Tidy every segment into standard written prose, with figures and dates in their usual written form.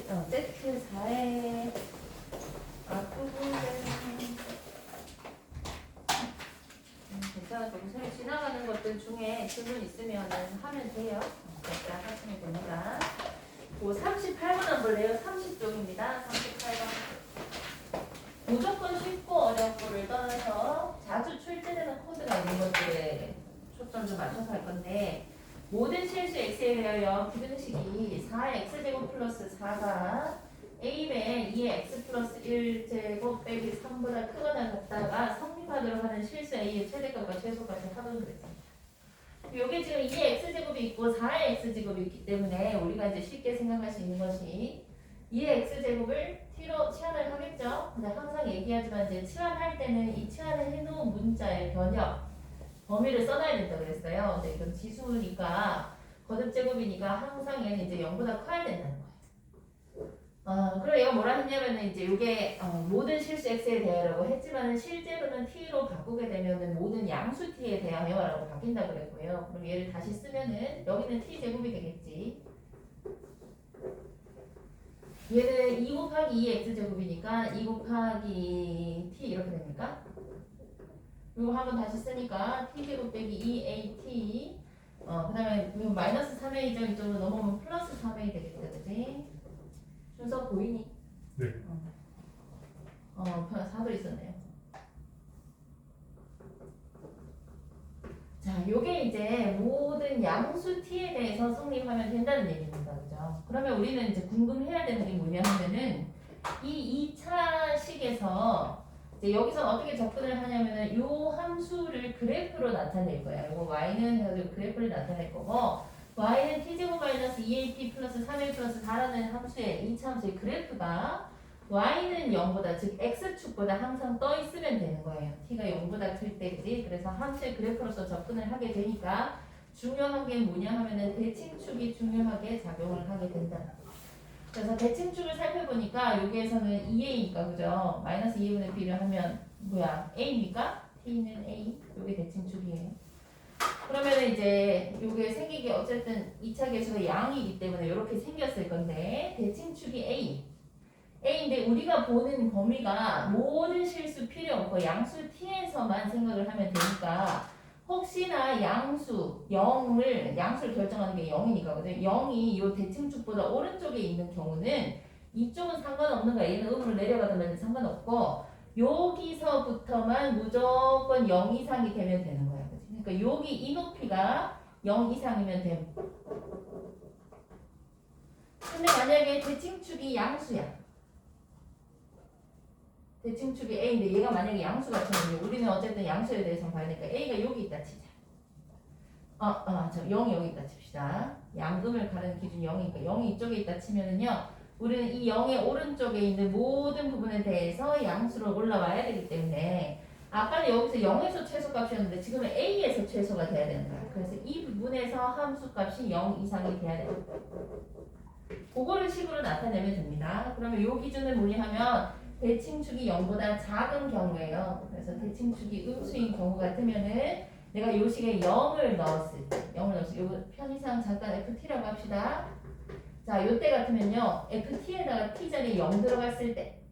Z4의 앞부분은 괜찮아. 동선에 지나가는 것들 중에 질문 있으면 하면 돼요. 자, 하시면 됩니다. 38번 한번 볼래요? 30쪽입니다. 38번. 무조건 쉽고 어렵고를 떠나서 자주 출제되는 코드가 있는 것들에 초점 좀 맞춰서 할 건데, 모든 실수 x에 대하여 기등식이 4x제곱 플러스 4가 a배 2x 플러스 1제곱 빼기 3보다 크거나 같다가 성립하도록 하는 실수 a의 최대값과 최소값을 합은 그랬습니다. 요게 지금 2x제곱이 있고 4x제곱이 있기 때문에 우리가 이제 쉽게 생각할 수 있는 것이 2x제곱을 t로 치환을 하겠죠. 근데 항상 얘기하지만 이제 치환할 때는 이 치환을 해놓은 문자의 변형 범위를 써놔야 된다고 그랬어요. 근데 이건 지수니까 거듭제곱이니까 항상 얘는 이제 0보다 커야 된다는 거예요. 그리고 얘가 뭐라 했냐면은 이제 이게 모든 실수 x에 대하여라고 했지만은 실제로는 t로 바꾸게 되면은 모든 양수 t에 대하여라고 바뀐다고 그랬고요. 그럼 얘를 다시 쓰면은 여기는 t 제곱이 되겠지. 얘는 2 곱하기 2x 제곱이니까 2 곱하기 t 이렇게 됩니까? 이거 한번 다시 쓰니까 t제곱 빼기 2at 그 다음에 마이너스 3a죠. 이쪽으로 넘어오면 플러스 3a 되겠다. 그지? 순서 보이니? 네. 4도 있었네요. 자, 요게 이제 모든 양수 t에 대해서 성립하면 된다는 얘기입니다. 그죠? 그러면 우리는 이제 궁금해야 되는 게 뭐냐 하면은 이 2차 식에서 이제 여기서 어떻게 접근을 하냐면은 요 함수를 그래프로 나타낼 거야. 이거 y는 해가지고 그래프를 나타낼 거고, y는 t제곱 마이너스 2ap 플러스 3a 플러스 4라는 함수의 2차 함수의 그래프가 y는 0보다 즉 x축보다 항상 떠 있으면 되는 거예요. t가 0보다 클 때, 그지? 그래서 함수의 그래프로서 접근을 하게 되니까 중요한 게 뭐냐 하면은 대칭축이 중요하게 작용을 하게 된다. 그래서 대칭축을 살펴보니까 여기에서는 2a니까 그죠? 마이너스 2분의 b를 하면 뭐야? a입니까? t는 a. 요게 대칭축이에요. 그러면 이제 요게 생긴 게 어쨌든 2차 계수가 양이기 때문에 이렇게 생겼을 건데 대칭축이 a인데 우리가 보는 범위가 모든 실수 필요 없고 양수 t에서만 생각을 하면 되니까 혹시나 양수를 결정하는 게 0이니까 그죠? 0이 이 대칭축보다 오른쪽에 있는 경우는 이쪽은 상관없는 거야. 얘는 음으로 내려가든 말든 상관없고 여기서부터만 무조건 0 이상이 되면 되는 거야. 그치? 그러니까 여기 이 높이가 0 이상이면 돼. 근데 만약에 대칭축이 양수야. 대칭축이 a인데 얘가 만약에 양수 같으면 우리는 어쨌든 양수에 대해서 봐야 되니까 a가 여기 있다 치자. 0이 여기 있다 칩시다. 양금을 가르는 기준이 0이니까 0이 이쪽에 있다 치면은요, 우리는 이 0의 오른쪽에 있는 모든 부분에 대해서 양수로 올라와야 되기 때문에 아까는 여기서 0에서 최소값이었는데 지금은 a에서 최소가 돼야 되는 거야. 그래서 이 부분에서 함수값이 0 이상이 돼야 돼요. 그거를 식으로 나타내면 됩니다. 그러면 이 기준은 뭐냐 하면 대칭축이 0보다 작은 경우예요. 그래서 대칭축이 음수인 경우 같으면은 내가 이 식에 0을 넣었을 때, 요 편의상 잠깐 ft라고 합시다. 자, 요때 같으면요, ft에다가 t 자리에 0 들어갔을 때,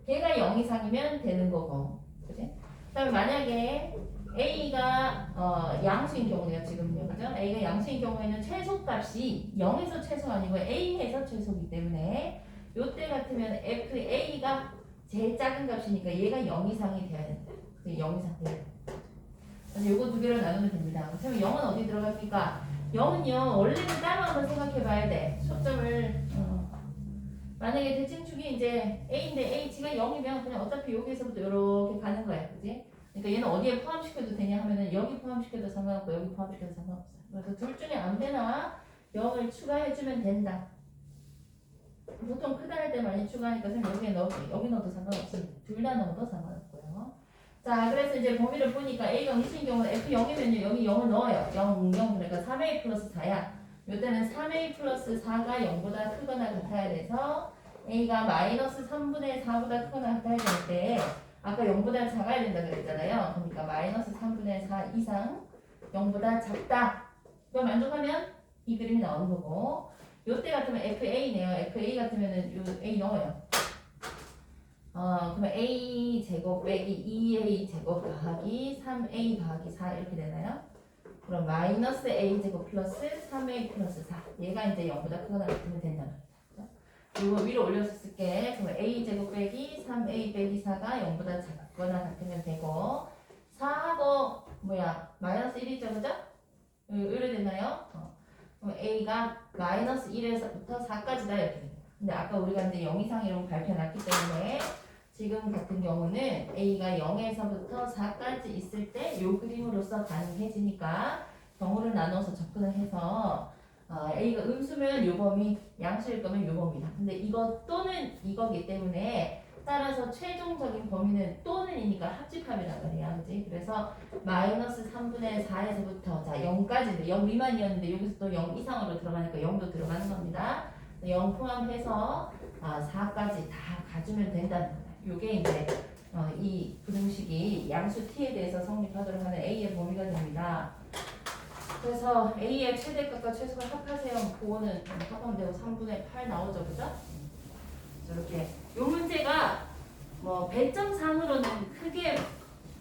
걔가 0 이상이면 되는 거고, 그지? 그다음에 만약에 a가 양수인 경우네요, 지금요, 그죠? a가 양수인 경우에는 최소값이 0에서 최소가 아니고 a에서 최소이기 때문에 요때 같으면 fa가 제일 작은 값이니까 얘가 0 이상이 돼야 된다. 0 이상 돼야 된다. 그래서 요거 두 개로 나누면 됩니다. 그러면 0은 어디 들어갑니까? 0은요, 원래는 따로 한번 생각해 봐야 돼. 초점을, 만약에 대칭축이 이제 a인데 h가 0이면 그냥 어차피 여기에서부터 이렇게 가는 거야. 그지? 그러니까 얘는 어디에 포함시켜도 되냐 하면은 여기 포함시켜도 상관없고 여기 포함시켜도 상관없어. 그래서 둘 중에 아무데나 0을 추가해주면 된다. 보통 크다 할 때 많이 추가하니까 여기에 여기 넣어도 상관없습니다. 둘 다 넣어도 상관없고요. 자, 그래서 이제 범위를 보니까 a가 음수인 경우는 f0이면요, 여기 0을 넣어요. 0, 0, 그러니까 3a 플러스 4야. 이때는 3a 플러스 4가 0보다 크거나 같아야 돼서 a가 마이너스 3분의 4보다 크거나 같아야 될 때 아까 0보다 작아야 된다 그랬잖아요. 그러니까 마이너스 3분의 4 이상 0보다 작다. 그걸 만족하면 이 그림이 나오는 거고, 요때 같으면 FA네요. FA 같으면은 요 A 넣어요. 그러면 A 제곱 빼기 2A 제곱 더하기 3A 더하기 4 이렇게 되나요? 그럼 마이너스 A 제곱 플러스 3A 플러스 4 얘가 이제 0보다 크거나 같으면 된다. 이거 위로 올려서 쓸게. 그럼 A 제곱 빼기 3A 빼기 4가 0보다 작거나 같으면 되고 4하고 마이너스 1이죠, 그죠? 이래 되나요? 그럼 A가 마이너스 1에서부터 4까지다 이렇게 됩니다. 근데 아까 우리가 이제 0 이상이라고 발표해놨기 때문에 지금 같은 경우는 A가 0에서부터 4까지 있을 때 요 그림으로서 가능해지니까 경우를 나눠서 접근을 해서 A가 음수면 요 범위, 양수일 거면 요 범위다. 근데 이거 또는 이거기 때문에 따라서 최종적인 범위는 또는이니까 합집하면 나가네요. 그지? 그래서 마이너스 3분의 4에서부터 자 0까지 0 미만이었는데 여기서 또 0 이상으로 들어가니까 0도 들어가는 겁니다. 0 포함해서 4까지 다 가주면 된다는 거예요. 요게 이제 이 부등식이 양수 t에 대해서 성립하도록 하는 A의 범위가 됩니다. 그래서 A의 최대값과 최소값 합하세요. 그거는 합하면 되고 3분의 8 나오죠, 그죠? 이렇게 요 문제가 뭐 배점상으로는 크게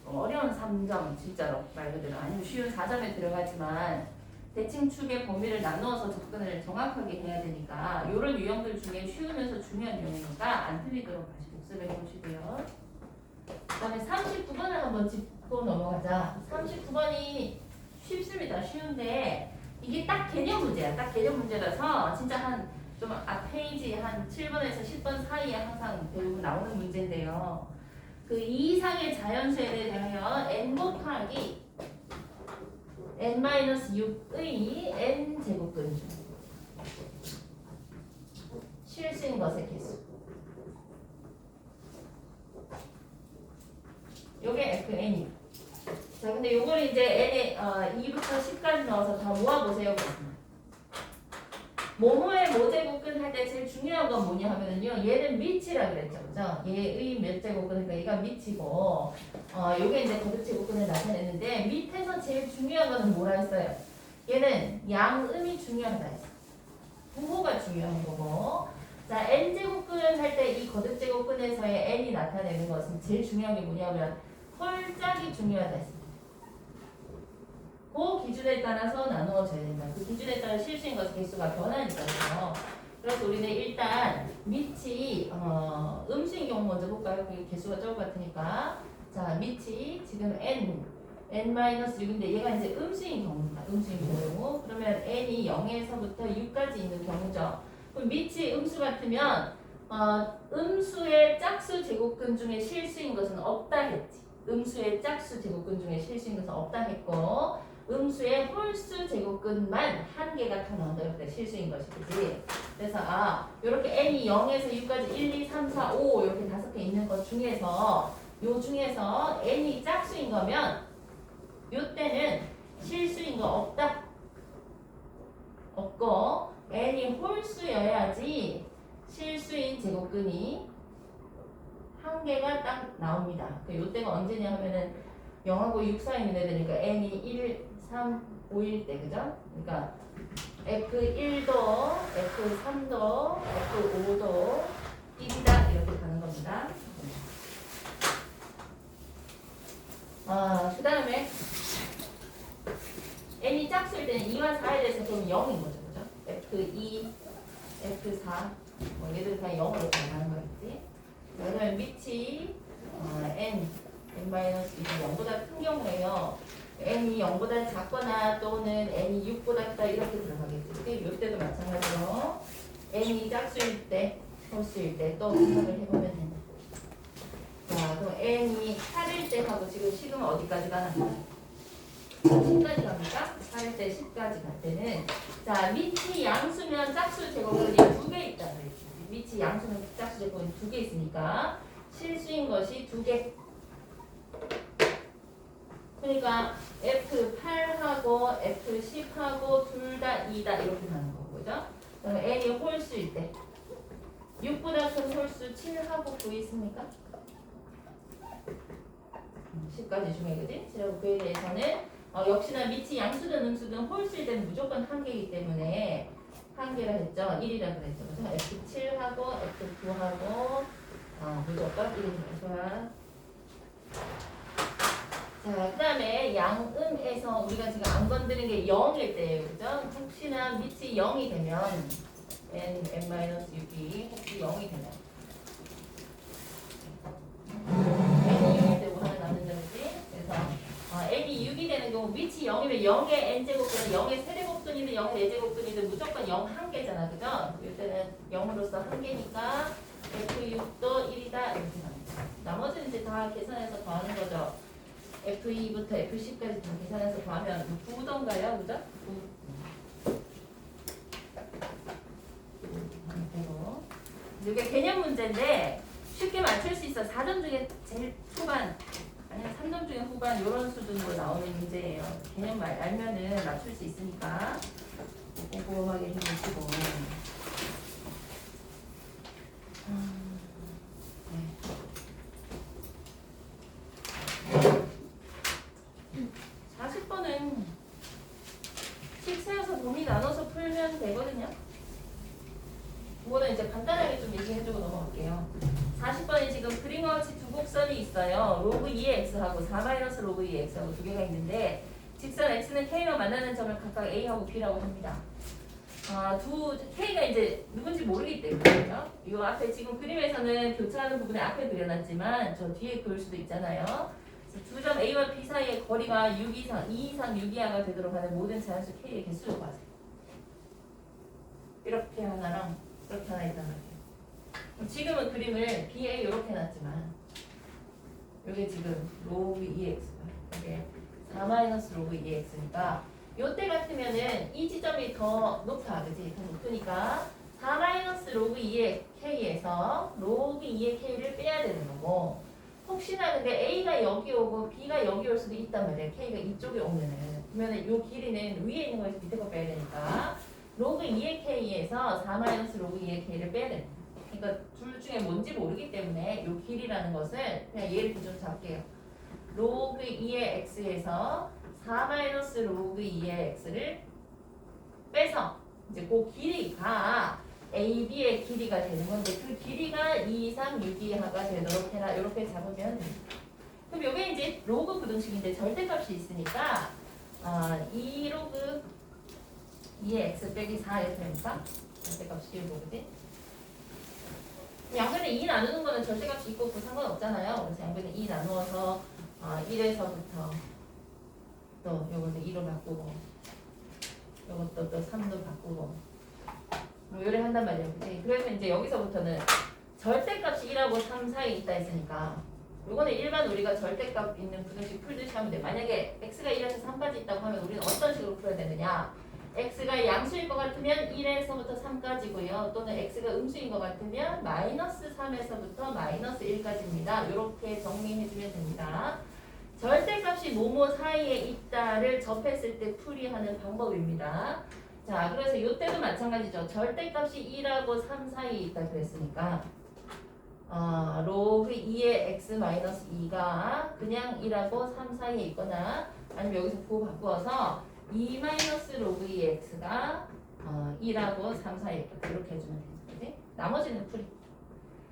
어려운 3점 진짜로 말 그대로 아니면 쉬운 4점에 들어가지만 대칭축의 범위를 나누어서 접근을 정확하게 해야 되니까 이런 유형들 중에 쉬우면서 중요한 유형이니까 안 틀리도록 다시 복습을 해보시고요. 그 다음에 39번을 한번 짚고 넘어가자. 39번이 쉽습니다. 쉬운데 이게 딱 개념 문제야. 딱 개념 문제라서 진짜 한 좀 앞 페이지 한 7번에서 10번 사이에 항상 대부분 나오는 문제인데요. 그 2 이상의 자연수에 대하여 n 곱하기 n-6의 n 제곱근 중 실수인 것의 개수. 요게 fn이에요. 자, 근데 요걸 이제 n에 2부터 10까지 넣어서 다 모아보세요. 모모의 모제곱근 할 때 제일 중요한 건 뭐냐 하면은요, 얘는 밑이라 그랬죠, 그죠? 얘의 몇 제곱근, 그러니까 얘가 밑이고, 요게 이제 거듭제곱근을 나타내는데, 밑에서 제일 중요한 거는 뭐라 했어요? 얘는 양음이 중요하다 했어. 부호가 중요한 거고, 자, n제곱근을 할 때 이 거듭제곱근에서의 n이 나타내는 것은 제일 중요한 게 뭐냐면, 홀짝이 중요하다 했어. 그 기준에 따라서 나누어져야 된다. 그 기준에 따라 실수인 것의 개수가 변하니까요. 그래서 우리는 일단 밑이 음수인 경우 먼저 볼까요? 그 개수가 적을 것 같으니까. 자, 밑이 지금 n-6인데 얘가 이제 음수인 경우입니다. 음수인 경우. 그러면 n이 0에서부터 6까지 있는 경우죠. 그럼 밑이 음수 같으면 음수의 짝수 제곱근 중에 실수인 것은 없다 했지. 음수의 짝수 제곱근 중에 실수인 것은 없다 했고 음수의 홀수 제곱근만 한 개가 더 나온다. 이렇게 실수인 것이지. 그래서 이렇게 n이 0에서 6까지 1, 2, 3, 4, 5 이렇게 5개 있는 것 중에서 요 중에서 n이 짝수인 거면 요 때는 실수인 거 없다. 없고 n이 홀수여야지 실수인 제곱근이 한 개가 딱 나옵니다. 요 때가 언제냐 하면은 0하고 6 사이 있는 애들이니까 n이 1, 3, 5일 때, 그죠? 그러니까 F1도, F3도, F5도 1이다 이렇게 가는 겁니다. 그 다음에 n이 짝수일 때는 2와 4에 대해서 그럼 0인 거죠, 그죠? F2, F4 뭐 얘들 그냥 0으로 가는 거겠지. 왜냐면 밑이 n-2가 0보다 큰 경우에요. n이 0보다 작거나 또는 n이 6보다 크다 이렇게 들어가겠지. 이때도 마찬가지로 n이 짝수일 때, 홀수일 때 또 생각을 해보면 된다. 자, 그럼 n이 8일 때 하고 지금 식은 어디까지 가나? 10까지 갑니까? 8일 때 10까지 갈 때는 자, 밑이 양수면 짝수 제곱근이 2개 있다 그랬지. 밑이 양수면 짝수 제곱근이 2개 있으니까 실수인 것이 2개. 그러니까 F8하고 F10하고 둘 다 2다 이렇게 가는 거고, 그죠? 그럼 n이 홀수일 때 6보다 큰 홀수 7하고 9 있습니까? 10까지 중에, 그지? 7하고 9에 대해서는 역시나 밑이 양수든 음수든 홀수일 때는 무조건 한 개이기 때문에 한 개라 했죠. 그랬죠? 1이라고 그랬죠. 그래서 F7하고 F9하고 무조건 1입니다. 좋아. 자, 그 다음에 양음에서 우리가 지금 안 건드린 게 0일 때예요. 그죠? 혹시나 밑이 0이 되면 n-6이 혹시 0이 되면 n이 6이 되고 하나 남는 점이지. 그래서 n이 6이 되는 경우 밑이 0이면 0의 n제곱분은 0의 세제곱분이든 0의 네제곱분이든 무조건 0 한 개잖아. 그죠? 이때는 0으로서 한 개니까 F6도 1이다 이렇게 나옵니다. 나머지는 이제 다 계산해서 더하는 거죠. F2부터 F10까지 다 계산해서 더하면 9던가요? 그죠? 9. 이게 개념 문제인데 쉽게 맞출 수 있어. 4점 중에 제일 초반 아니면 3점 중에 후반 이런 수준으로 나오는 문제예요. 개념 알면은 맞출 수 있으니까 꼼꼼하게 해보시고. 네. 40번은 식 세워서 범위 나눠서 풀면 되거든요. 이거는 이제 간단하게 좀 얘기해주고 넘어갈게요. 40번에 지금 그림과 같이 두 곡선이 있어요. 로그 2의 x하고 4 로그 2의 x하고 두 개가 있는데 직선 x는 k와 만나는 점을 각각 a하고 b라고 합니다. K가 이제 누군지 모르기 때문에요. 이 앞에 지금 그림에서는 교차하는 부분에 앞에 그려놨지만 저 뒤에 그릴 수도 있잖아요. 두 점 A와 B 사이의 거리가 6 이상, 2 이상 6 이하가 되도록 하는 모든 자연수 K의 개수로 구하세요. 이렇게 하나랑 이렇게 하나 있단 말이에요. 지금은 그림을 B에 이렇게 해놨지만 이게 지금 로그 2x가 이게 4 로그 2x니까 요때 같으면은 이 지점이 더 높아, 그지? 더 높으니까 4 로그 2의 K에서 로그 2의 K를 빼야 되는 거고 혹시나 근데 A가 여기 오고 B가 여기 올 수도 있단 말이에요. K가 이쪽에 오면은 그러면은 요 길이는 위에 있는 거에서 밑에 거 빼야 되니까 로그 2의 K에서 4 로그 2의 K를 빼야 됩니다. 그러니까 둘 중에 뭔지 모르기 때문에 요 길이라는 것을 그냥 얘를 기준으로 잡을게요. 로그 2의 X에서 4 로그 2의 X를 빼서 이제 그 길이가 AB의 길이가 되는 건데 그 길이가 2 이상 6 이하가 되도록 해라. 이렇게 잡으면 됩니다. 그럼 이게 이제 로그 부등식인데 절대값이 있으니까 2 로그 2의 x 빼기 4 이렇게 됩니까? 절대값이 1로그지. 양변에 2 나누는 거는 절대값이 있고 그 상관없잖아요. 그래서 양변에 2 나누어서 1에서부터 또 요거는 2로 바꾸고 요것도 또 3로 바꾸고 뭐 요래 한단 말이에요. 그치? 그래서 이제 여기서부터는 절대값이 1하고 3 사이에 있다 했으니까 요거는 일반 우리가 절대값 있는 부등식 풀듯이 하면 돼. 만약에 x가 1에서 3까지 있다고 하면 우리는 어떤 식으로 풀어야 되느냐. x가 양수일 것 같으면 1에서부터 3까지고요. 또는 x가 음수인 것 같으면 마이너스 3에서부터 마이너스 1까지입니다. 이렇게 정리해주면 됩니다. 절대값이 뭐뭐 사이에 있다를 접했을 때 풀이하는 방법입니다. 자, 그래서 이때도 마찬가지죠. 절대값이 1하고 3 사이에 있다 그랬으니까 로그 2의 x-2가 그냥 1하고 3 사이에 있거나 아니면 여기서 부호 바꾸어서 2 로그 2의 x가 1하고 3 사이에 있다. 이렇게 해주면 되는 거지. 나머지는 풀이.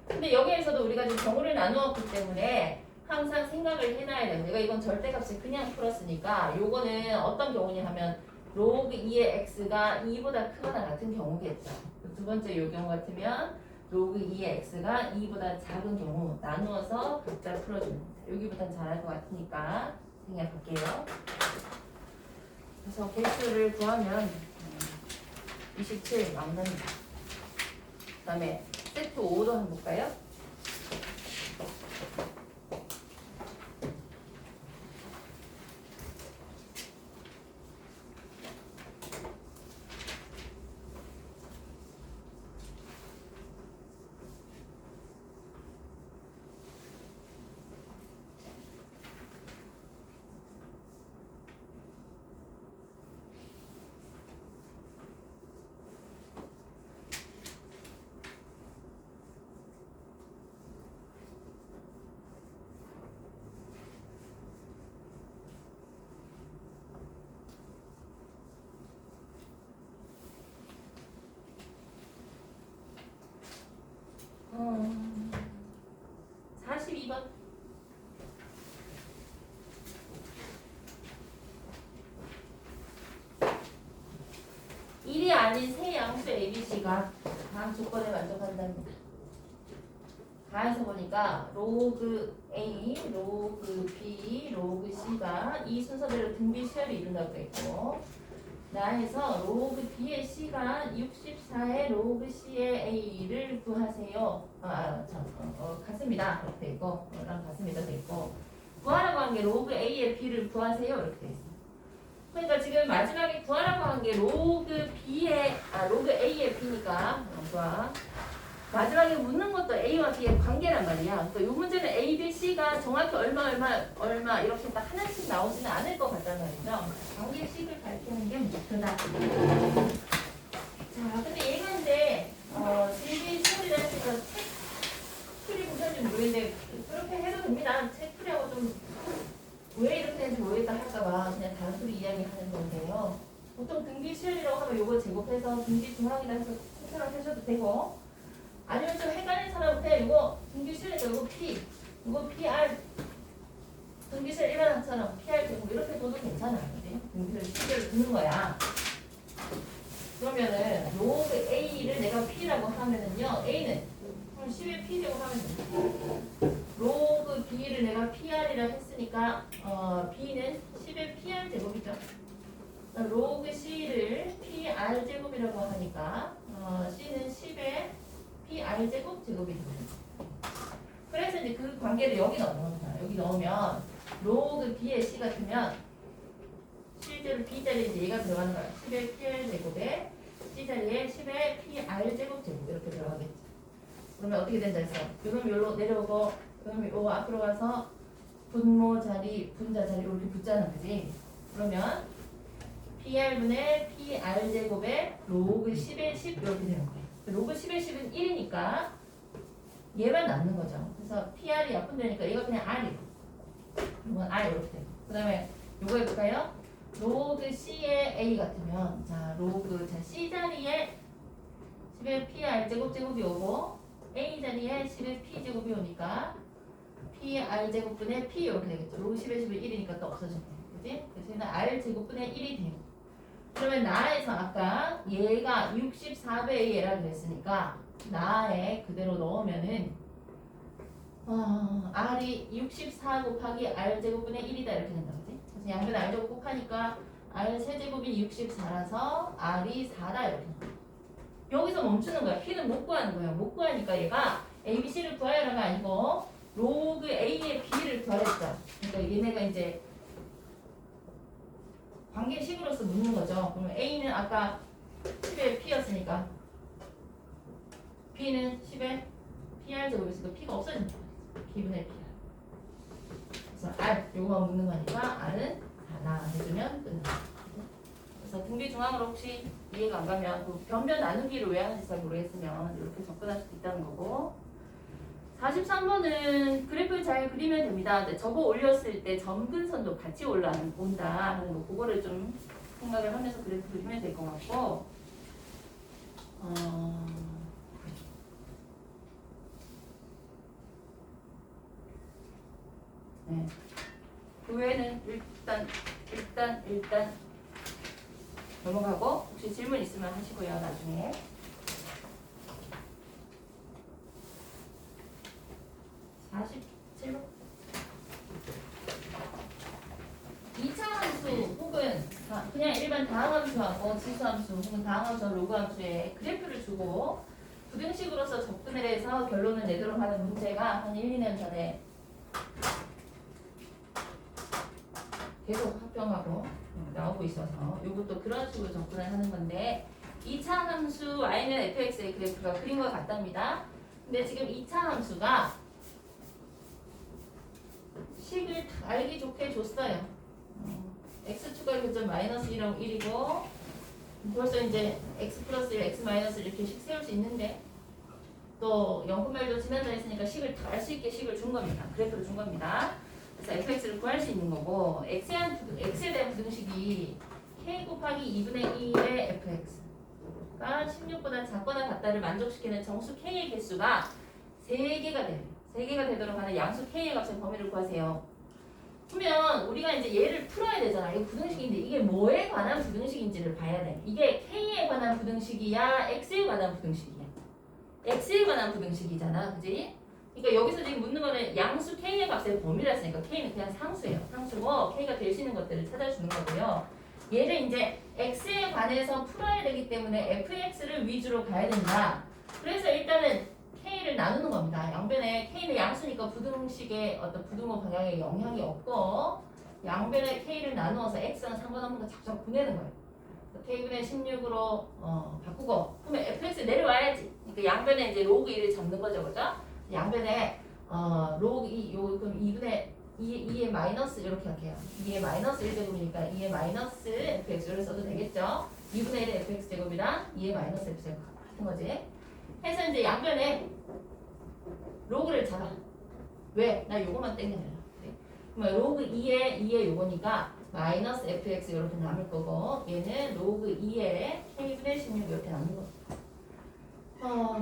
근데 여기에서도 우리가 지금 경우를 나누었기 때문에 항상 생각을 해놔야 돼요. 내가 이건 절대값을 그냥 풀었으니까 요거는 어떤 경우냐 하면 로그 2의 x가 2보다 크거나 같은 경우겠죠. 두 번째 요 경우 같으면 로그 2의 x가 2보다 작은 경우 나누어서 각자 풀어주면 됩니다. 여기보단 잘할 것 같으니까 생략할게요. 그래서 개수를 구하면 27 나옵니다. 그 다음에 세트 5도 한번 볼까요? 2번. 1이 아닌 세 양수 ABC가 다음 조건에 만족한답니다. 가에서 보니까 로그 A, 로그 B, 로그 C가 이 순서대로 등비 수열이 이룬다고 했고, 나에서 로그 B의 C가 64의 로그 C의 A를 구하세요. 같습니다. 이렇게 돼 있고, 랑 같습니다. 돼 있고, 구하라고 한 게 로그 A의 B를 구하세요. 이렇게 돼 있어요. 그러니까 지금 마지막에 구하라고 한 게 로그 A의 B니까 구하. 마지막에 묻는 것도 A와 B의 관계란 말이야. 그러니까 이 문제는 A, B, C가 정확히 얼마 이렇게 딱 하나씩 나오지는 않을 것 같단 말이죠. 관계식을 밝히는 게 목표다. 자, 근데 얘가 이제 DB 처리를 했으니까 책 풀이 보셔야지 모르겠는데 그렇게 해도 됩니다. 책 풀이하고 좀 왜 이렇게 했는지 모르겠다 할까봐 그냥 다른 소리 이야기하는 건데요. 보통 등비 수열이라고 하면 요거 제곱해서 등비 중앙이라 해서 생각하셔도 되고, 아니면 좀 헷갈리는 사람은 그냥 이거 등비 수열이니까 이거 P, 이거 PR, 등비 수열 일반항처럼 PR 제곱 이렇게 둬도 괜찮아요. 등비를 실제로 두는 거야. 그러면은 로그 A를 내가 P라고 하면은요, A는 10의 P제곱 하면 됩니다. 로그 B를 내가 PR이라 했으니까 B는 10의 PR 제곱이죠. 로그 C를 PR 제곱이라고 하니까 C는 10의 PR 제곱 제곱이 됩니다. 그래서 이제 그 관계를 여기 넣는 거야. 여기 넣으면 로그 B의 C 같으면 실제로 B 자리에 이제 얘가 들어가는 거야. 10의 PR 제곱에 C 자리에 10의 PR 제곱 제곱 이렇게 들어가겠지. 그러면 어떻게 된다 했어? 그럼 여기로 내려오고, 그럼 요 앞으로 가서 분모 자리, 분자 자리 이렇게 붙자는 거지. 그러면 PR분의 PR 제곱에 로그 10의 10 이렇게 되는 거예요. 로그 10의 10은 1이니까 얘만 남는 거죠. 그래서 PR이 약분되니까 얘가 그냥 R이고, 이건 R 이렇게 되고. 그 다음에 요거 해볼까요? 로그 C의 A 같으면, 자, 로그 C 자리에 10의 PR 제곱이 오고, A 자리에 10의 P 제곱이 오니까 PR 제곱분의 P 이렇게 되겠죠. 로그 10의 10이 1이니까 또 없어지면 돼요. 그지? 그래서 얘는 R 제곱분의 1이 돼요. 그러면 나에서 아까 얘가 64배의 얘라고 했으니까 나에 그대로 넣으면은 R이 64 곱하기 R 제곱분의 1이다 이렇게 된다. 그지? 그래서 양변 R 제곱 곱하니까 R 세제곱이 64라서 R이 4다 이렇게 된다. 여기서 멈추는 거야. P는 못 구하는 거야. 못 구하니까 얘가 A, B, C를 구하라가 아니고 로그 A의 B를 구하랬죠. 그러니까 얘네가 이제 관계식으로서 묻는 거죠. 그러면 A는 아까 10의 P였으니까 B는 10의 PR 제곱이니까 P가 없어진다. B분의 PR. 그래서 R 요거만 묻는 거니까 R은 4나 해주면 끝난다. 그래서 등비 중앙으로 혹시 이해가 안 가면 그 변변 나누기를 왜 하는지 잘 모르겠으면 이렇게 접근할 수도 있다는 거고, 43번은 그래프 잘 그리면 됩니다. 접어 올렸을 때 점근선도 같이 온다 하는 거, 그거를 좀 생각을 하면서 그래프 그리면 될 것 같고, 네. 그 외에는 일단 넘어가고, 혹시 질문 있으면 하시고요. 나중에 47번 2차 함수 혹은 그냥 일반 다항함수하고 지수함수 혹은 다항함수와 로그함수의 그래프를 주고 부등식으로서 접근을 해서 결론을 내도록 하는 문제가 한 1, 2년 전에 계속 합병하고 나오고 있어서 이것도 그런 식으로 접근을 하는 건데, 2차 함수 y는 fx의 그래프가 그린 것 같답니다. 근데 지금 2차 함수가 식을 알기 좋게 줬어요. x 추가 교점 마이너스 1하고 1이고, 벌써 이제 x 플러스 1, x 마이너스 1 이렇게 식 세울 수 있는데, 또 0,1도 지난다 했으니까 식을 다 알 수 있게 식을 준 겁니다. 그래프를 준 겁니다. 그래서 fx를 구할 수 있는 거고, x에 대한 부등식이 k 곱하기 2분의 1의 fx가 16보다 작거나 같다를 만족시키는 정수 k의 개수가 3개가 돼요. 세개가 되도록 하는 양수 k의 값의 범위를 구하세요. 그러면 우리가 이제 얘를 풀어야 되잖아. 이거 부등식인데 이게 뭐에 관한 부등식인지를 봐야 돼. 이게 k에 관한 부등식이야, x에 관한 부등식이야. x에 관한 부등식이잖아, 그지? 그러니까 여기서 지금 묻는 거는 양수 k의 값의 범위라 했으니까 k는 그냥 상수예요. 상수고 k가 될 수 있는 것들을 찾아주는 거고요. 얘를 이제 x에 관해서 풀어야 되기 때문에 fx를 위주로 가야 된다. 그래서 일단은 k를 나누는 겁니다. 양변에 k는 양수니까 부등식의 어떤 부등호 방향에 영향이 없고 양변에 k를 나누어서 x랑 상관없는 거 작작 보내는 거예요. k분의 16으로 바꾸고 그러면 fx 내려와야지. 그러니까 양변에 이제 로그 1을 잡는 거죠, 그죠? 양변에 로그 2, 요 그럼 2분의 2의 마이너스 이렇게 할게요. 2의 마이너스 1제곱이니까 2의 마이너스 fx를 써도 되겠죠? 2분의 1의 fx 제곱이랑 2의 마이너스 f 제곱 같은 거지. 해서 이제 양변에 로그를 잡아. 왜? 나 요거만 땡겨내라. 그러면 로그 2의 요거니까 마이너스 fx 이렇게 남을 거고 얘는 로그 2의 k분의 16 이렇게 남는 거.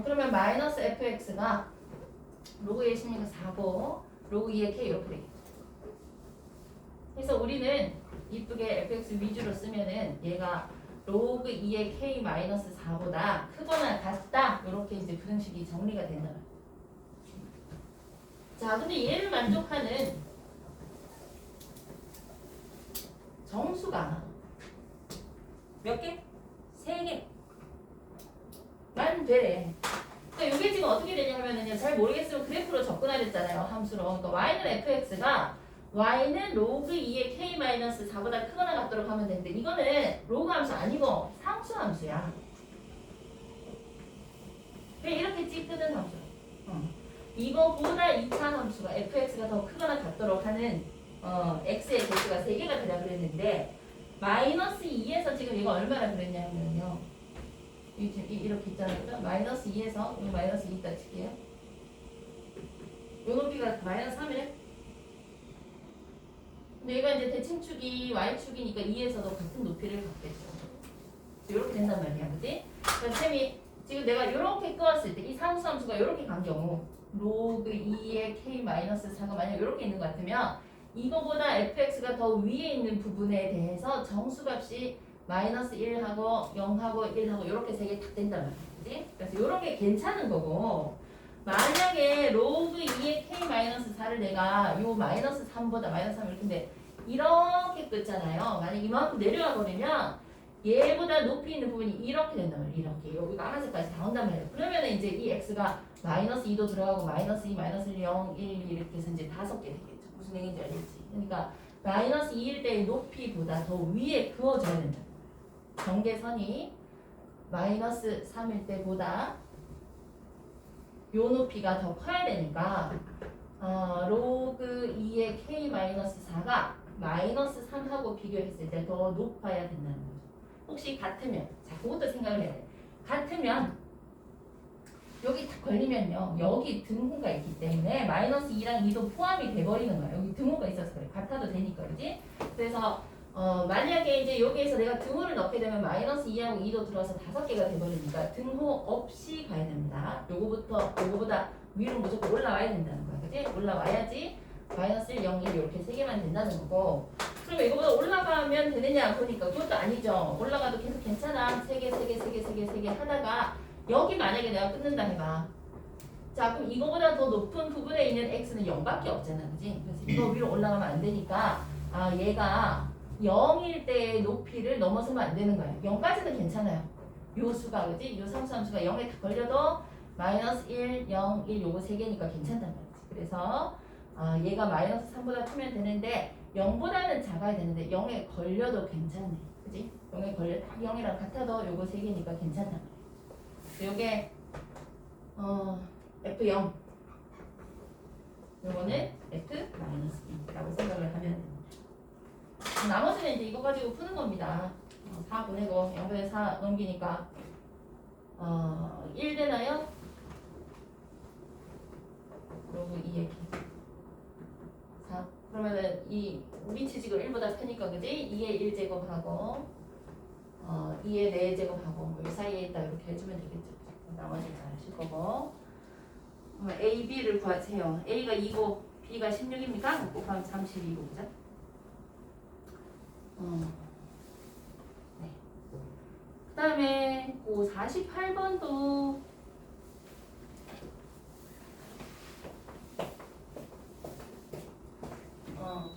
그러면 마이너스 fx가 로그 2의 16은 4고 로그 2의 k 이렇게 되겠죠. 그래서 우리는 이쁘게 fx 위주로 쓰면은 얘가 로그 2의 k 마이너스 4보다 크거나 같다 이렇게 이제 부등식이 정리가 된다. 자, 근데 얘를 만족하는 정수가 몇 개? 3개만 되래. 그러니까 이게 지금 어떻게 되냐 하면은요, 잘 모르겠으면 그래프로 접근하랬잖아요, 함수로. 그러니까 y는 fx가 y는 로그 2의 k-4보다 크거나 같도록 하면 되는데 이거는 로그 함수 아니고 상수 함수야. 그냥 이렇게 찌끄는 함수. 이거보다 2차 함수가 fx가 더 크거나 같도록 하는 x의 개수가 3개가 되라 그랬는데 마이너스 2에서 지금 이거 얼마나 그랬냐면요. 이렇게 있잖아요. 마이너스 2에서 이 마이너스 2 있다 칠게요. 요 높이가 마이너스 3이래. 근데 얘가 이제 대칭축이 y축이니까 2에서도 같은 높이를 갖겠죠. 이렇게 된단 말이야, 그지? 그래서 쌤이 지금 내가 이렇게 끄었을 때 이 상수 함수가 이렇게 간 경우 로그 2의 k-4가 만약 이렇게 있는 것 같으면 이거보다 fx가 더 위에 있는 부분에 대해서 정수값이 마이너스 1하고 0하고 1하고 이렇게 3개 다 된단 말이야, 그지? 그래서 이렇게 괜찮은 거고 만약에 로그 2의 k-4를 내가 요 마이너스 3보다 마이너스 3 이렇게인데 이렇게 끄잖아요. 만약 이만큼 내려가 버리면 얘보다 높이 있는 부분이 이렇게 된단 말이에요. 이렇게 여기 까만색까지 다 온단 말이에요. 그러면 이제 이 x가 마이너스 2도 들어가고 마이너스 2, 마이너스 0, 1 이렇게 해서 이제 5개 되겠죠. 무슨 얘기인지 알겠지? 그러니까 마이너스 2일 때의 높이보다 더 위에 그어져야 된다. 경계선이 마이너스 3일 때보다 요 높이가 더 커야 되니까 로그 2의 k-4가 마이너스 3하고 비교했을 때 더 높아야 된다는 거죠. 혹시 같으면 자 그것도 생각을 해야 돼. 같으면 여기 딱 걸리면요 여기 등호가 있기 때문에 마이너스 2랑 2도 포함이 돼버리는 거야. 여기 등호가 있어서 그래. 같아도 되니까 그지? 그래서 만약에 이제 여기에서 내가 등호를 넣게 되면 마이너스 2하고 2도 들어와서 5개가 돼버리니까 등호 없이 가야 됩니다. 요거보다 위로 무조건 올라와야 된다는 거야. 그지? 올라와야지 마이너스 1, 0, 1 이렇게 3개만 된다는 거고 그러면 이거보다 올라가면 되느냐 보니까 그것도 아니죠. 올라가도 계속 괜찮아. 3개 하다가 여기 만약에 내가 끊는다 해봐. 자 그럼 이거보다 더 높은 부분에 있는 x는 0밖에 없잖아. 그지? 그래서 이거 위로 올라가면 안 되니까 얘가 0일 때의 높이를 넘어서면 안 되는 거야. 0까지는 괜찮아요. 요 수가 그지? 요 상수함수가 0에 다 걸려도 마이너스 1, 0, 1 요거 3개니까 괜찮단 말이지. 그래서 얘가 마이너스 3보다 크면 되는데 0보다는 작아야 되는데 0에 걸려도 괜찮네. 그지? 0에 걸려 딱 0이랑 같아도 요거 3개니까 괜찮단 말이야. 요게 F0 요거는 F-2라고 생각을 하면 됩니다. 나머지는 이제 이거 가지고 푸는 겁니다. 4 보내고 0분의 4 넘기니까 1 되나요? 로그 2의 4 그러면은 이 위치지금 1보다 크니까 그지? 2의 1제곱하고 2의 4제곱하고 뭐 이 사이에 있다 이렇게 해주면 되겠죠. 나머지 잘 하실 거고 그러면 A, B를 구하세요. A가 2고 B가 16입니까? 곱하면 32고 그죠? 네. 그 다음에 48번도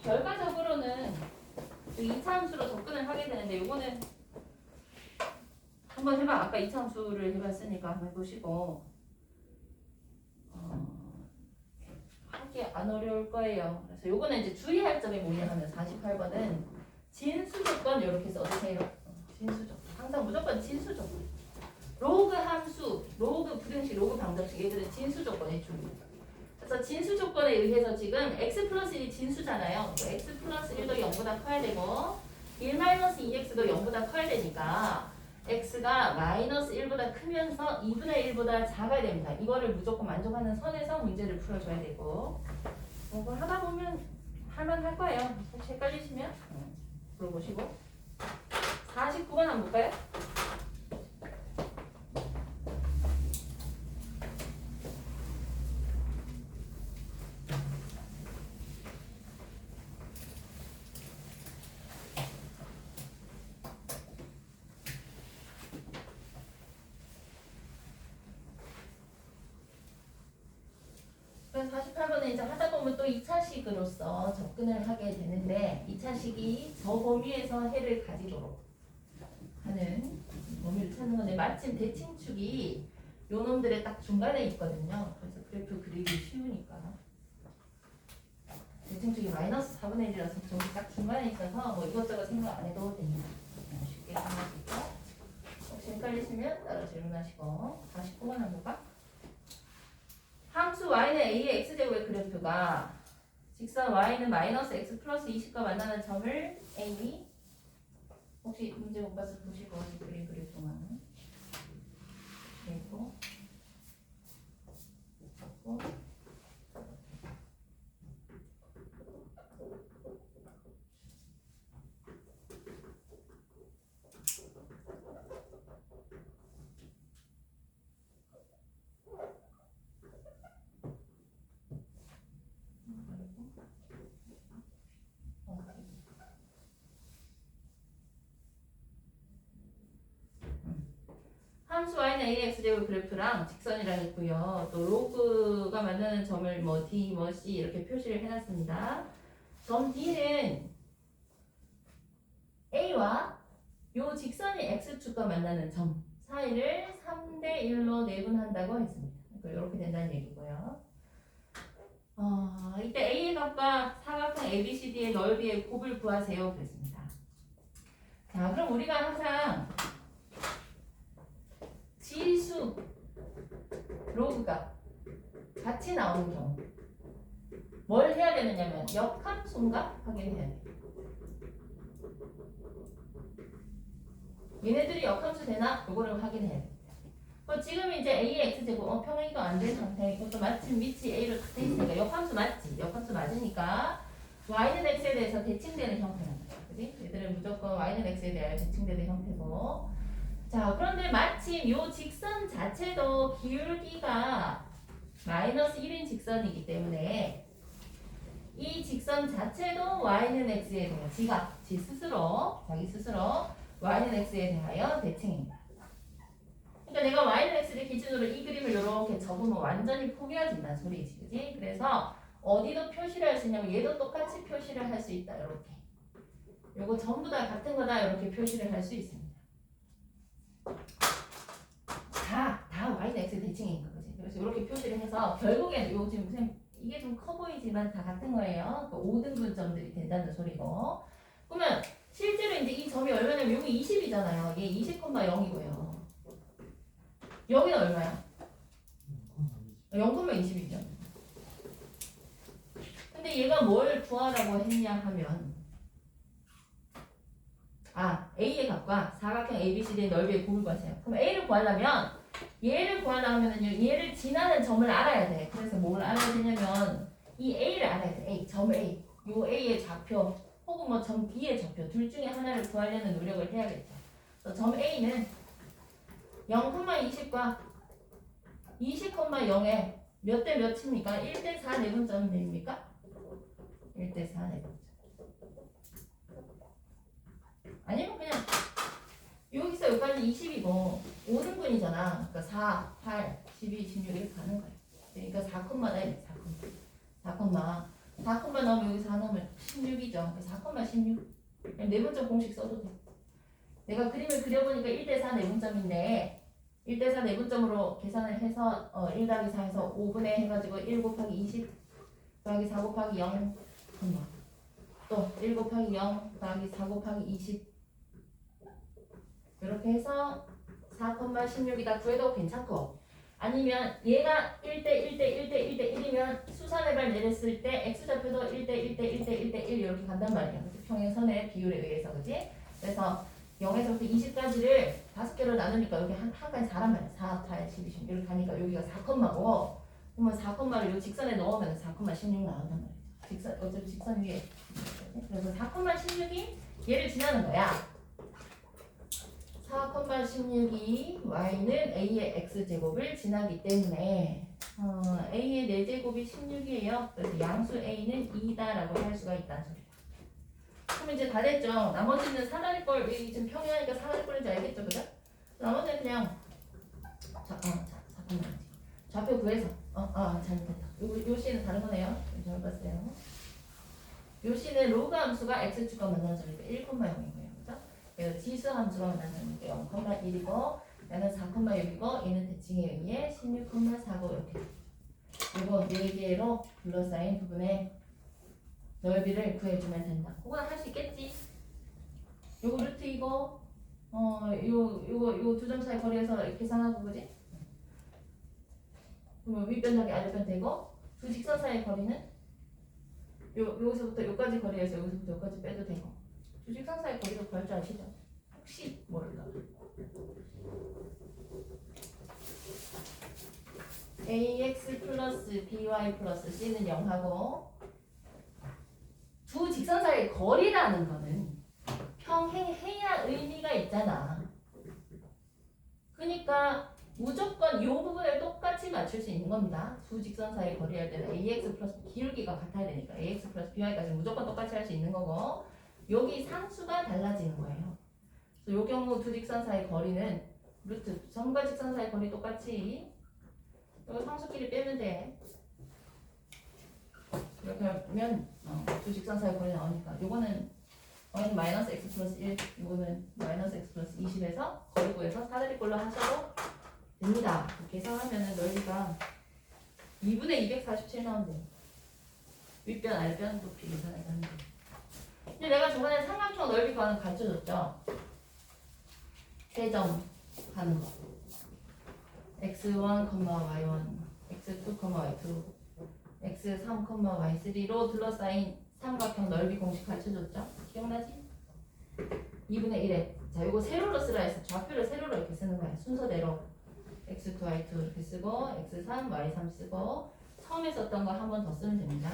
결과적으로는 2차 함수로 접근을 하게 되는데 요거는 한번 해봐. 아까 2차 함수를 해봤으니까 한번 해보시고 하기 안 어려울 거예요. 그래서 요거는 이제 주의할 점이 뭐냐 하면 48번은 진수 조건 이렇게 써주세요. 진수 조건. 항상 무조건 진수 조건. 로그 함수, 로그 부등식, 로그 방정식 얘들은 진수 조건이 중요해요. 그래서 진수 조건에 의해서 지금 x 플러스 1이 진수잖아요. x 플러스 1도 0보다 커야 되고 1 마이너스 2x도 0보다 커야 되니까 x가 마이너스 1보다 크면서 2분의 1보다 작아야 됩니다. 이거를 무조건 만족하는 선에서 문제를 풀어줘야 되고 이걸 하다 보면 할만할 거예요. 혹시 헷갈리시면 물어보시고 49번 한번 볼까요? 그래서 48번에 이제 하다 보면 또 2차식으로서 접근을 하게 되는데 2차식이 저 범위에서 해를 가지도록 하는 범위를 찾는 건데 마침 대칭축이 요 놈들의 딱 중간에 있거든요. 그래서 그래프 그리기 쉬우니까 대칭축이 마이너스 4분의 1이라서 저기 딱 중간에 있어서 뭐 이것저것 생각 안 해도 됩니다. 쉽게 생각하시고 혹시 헷갈리시면 따로 질문하시고 49번 한번 볼까? 함수 y는 a의 x제곱의 그래프가 직선 y는 마이너스 x 플러스 20과 만나는 점을 a 혹시 문제 못 봐서 보시고 그림 그릴 동안 그리고 함수 y는 a의 x제곱 그래프랑 직선이랑 있고요. 또 로그가 만나는 점을 뭐 d, 뭐 c 이렇게 표시를 해놨습니다. 점 d는 a와 요 직선이 x축과 만나는 점 사이를 3대 1로 내분한다고 했습니다. 이렇게 된다는 얘기고요. 이때 a의 값과 사각형 ABCD의 넓이의 곱을 구하세요. 그랬습니다. 자, 그럼 우리가 항상 지수 로그가 같이 나오는 경우 뭘 해야 되느냐면 역함수인가 확인해야 돼요. 얘네들이 역함수 되나? 요거를 확인해야 돼요. 지금 이제 a의 x제곱 평행이도 안 된 상태이고 또 마침 위치 a로 딱 돼 있으니까 역함수 맞지? 역함수 맞으니까 y는 x에 대해서 대칭되는 형태란 말이야. 그지? 얘들은 무조건 y는 x에 대하여 대칭되는 형태고 자, 그런데 마침 요 직선 자체도 기울기가 마이너스 1인 직선이기 때문에 이 직선 자체도 y는 x에 대하여 지 스스로 자기 스스로 y는 x에 대하여 대칭입니다. 그러니까 내가 y는 x를 기준으로 이 그림을 이렇게 접으면 완전히 포개어진다는 소리지, 그지? 그래서 어디도 표시를 할 수 있냐면 얘도 똑같이 표시를 할 수 있다, 이렇게. 요거 전부 다 같은 거다, 이렇게 표시를 할 수 있습니다. 다 y는 x 대칭인 거지. 그래서 이렇게 표시를 해서 결국엔 요 지금 선생님 이게 좀 커 보이지만 다 같은 거예요. 그 5등분점들이 된다는 소리고. 그러면 실제로 이제 이 점이 얼마냐면 여기 20이잖아요. 얘 20,0이고요. 여기는 얼마야? 0,20이죠. 근데 얘가 뭘 구하라고 했냐 하면 A의 값과 사각형 ABCD의 넓이의 곱을 구하세요. 그럼 A를 구하려면 얘를 구하려면은요, 얘를 지나는 점을 알아야 돼. 그래서 뭘 알아야 되냐면 이 A를 알아야 돼. A, 점 A. 요 A의 좌표 혹은 뭐 점 B의 좌표 둘 중에 하나를 구하려는 노력을 해야겠죠. 그래서 점 A는 0,20과 20,0의 몇 대 몇입니까? 1대 4 내분점이 됩니까? 1대 4 내분점. 아니면 그냥 여기서 여기까지 20이고 5등분이잖아. 그러니까 4, 8, 12, 16 이렇게 가는 거야. 그러니까 4콤마다 4콤마. 4콤마 넣으면 여기 4 넣으면 16이죠. 4콤마 16. 내분점 공식 써도 돼. 내가 그림을 그려보니까 1대 4 내분점인데 1대 4 내분점으로 계산을 해서 1 더하기 4에서 5분의 해가지고 1 곱하기 20 더하기 4 곱하기 0 또 1 곱하기 0 더하기 4 곱하기 20 이렇게 해서 4,16이다 구해도 괜찮고 아니면 얘가 1대 1대 1대 1대 1이면 수산해발 내렸을 때 x좌표도 1대 1대 1대 1대 1 이렇게 간단 말이야. 평행선의 비율에 의해서 그지? 그래서 0에서부터 20까지를 5개로 나누니까 여기 한 칸이 4란 말이야. 4, 8, 12, 16 이렇게 가니까 여기가 4콤마고 그러면 4콤마를 이 직선에 넣으면 4,16 나온단 말이야. 직선 어차피 직선 위에 그래서 4,16이 얘를 지나는 거야. 4,16이 y는 a의 x제곱을 지나기 때문에 a의 4제곱이 16이에요. 그래서 양수 a는 2다라고 할 수가 있다는 소리예요. 그럼 이제 다 됐죠. 나머지는 사다리 꼴, 지금 평행하니까 사다리 꼴인지 알겠죠, 그죠? 나머지는 그냥 잠깐만. 좌표 구해서 잘못했다. 요 시는 다른 거네요. 잘 봤어요. 요 시는 로그 함수가 x축과 만나는 점이니까 1,0인 거예요, 그죠? 그래서 지수 함수가 만나는 점이니까 0,1이고 얘는 4,6이고 얘는 대칭에 의해 16,4고 이렇게. 이거 4개로 둘러싸인 부분의 넓이를 구해주면 된다. 그거는 할 수 있겠지. 요거 루트 이거 요 두 점 사이 거리에서 계산하고 그지? 그러면 윗변 더하기 아랫변 되고 두 직선 사이 거리는 여기서부터 여기까지 거리에서 여기서부터 여기까지 빼도 되고 두 직선 사이 거리도 구할 줄 아시죠? 혹시 몰라. ax 플러스 by 플러스 c는 0하고 두 직선 사이의 거리라는 거는 평행해야 의미가 있잖아. 그러니까 무조건 이 부분을 똑같이 맞출 수 있는 겁니다. 두 직선 사이의 거리 할 때는 ax 플러스 기울기가 같아야 되니까 ax 플러스 by까지 무조건 똑같이 할 수 있는 거고 여기 상수가 달라지는 거예요. 그래서 이 경우 두 직선 사이의 거리는 루트 점과 직선 사이의 거리 똑같이 이거 상수끼리 빼면 돼. 이렇게 하면 두 직선 사이 거리 나오니까 요거는 마이너스 x 플러스 1 요거는 마이너스 x 플러스 20에서 거리 구해서 사다리꼴로 하셔도 됩니다. 계산하면 넓이가 2분의 247 나온대요. 윗변 아랫변 높이 계산해서 하는데 근데 내가 저번에 삼각형 넓이 구하는 거 가르쳐줬죠. 3점 하는 거 x1, y1 x2, y2 x3, y3로 둘러싸인 삼각형 넓이 공식 가르쳐줬죠? 기억나지? 2분의 1에 자 이거 세로로 쓰라 해서 좌표를 세로로 이렇게 쓰는 거야. 순서대로 x2, y2 이렇게 쓰고 x3, y3 쓰고 처음에 썼던 거 한 번 더 쓰면 됩니다.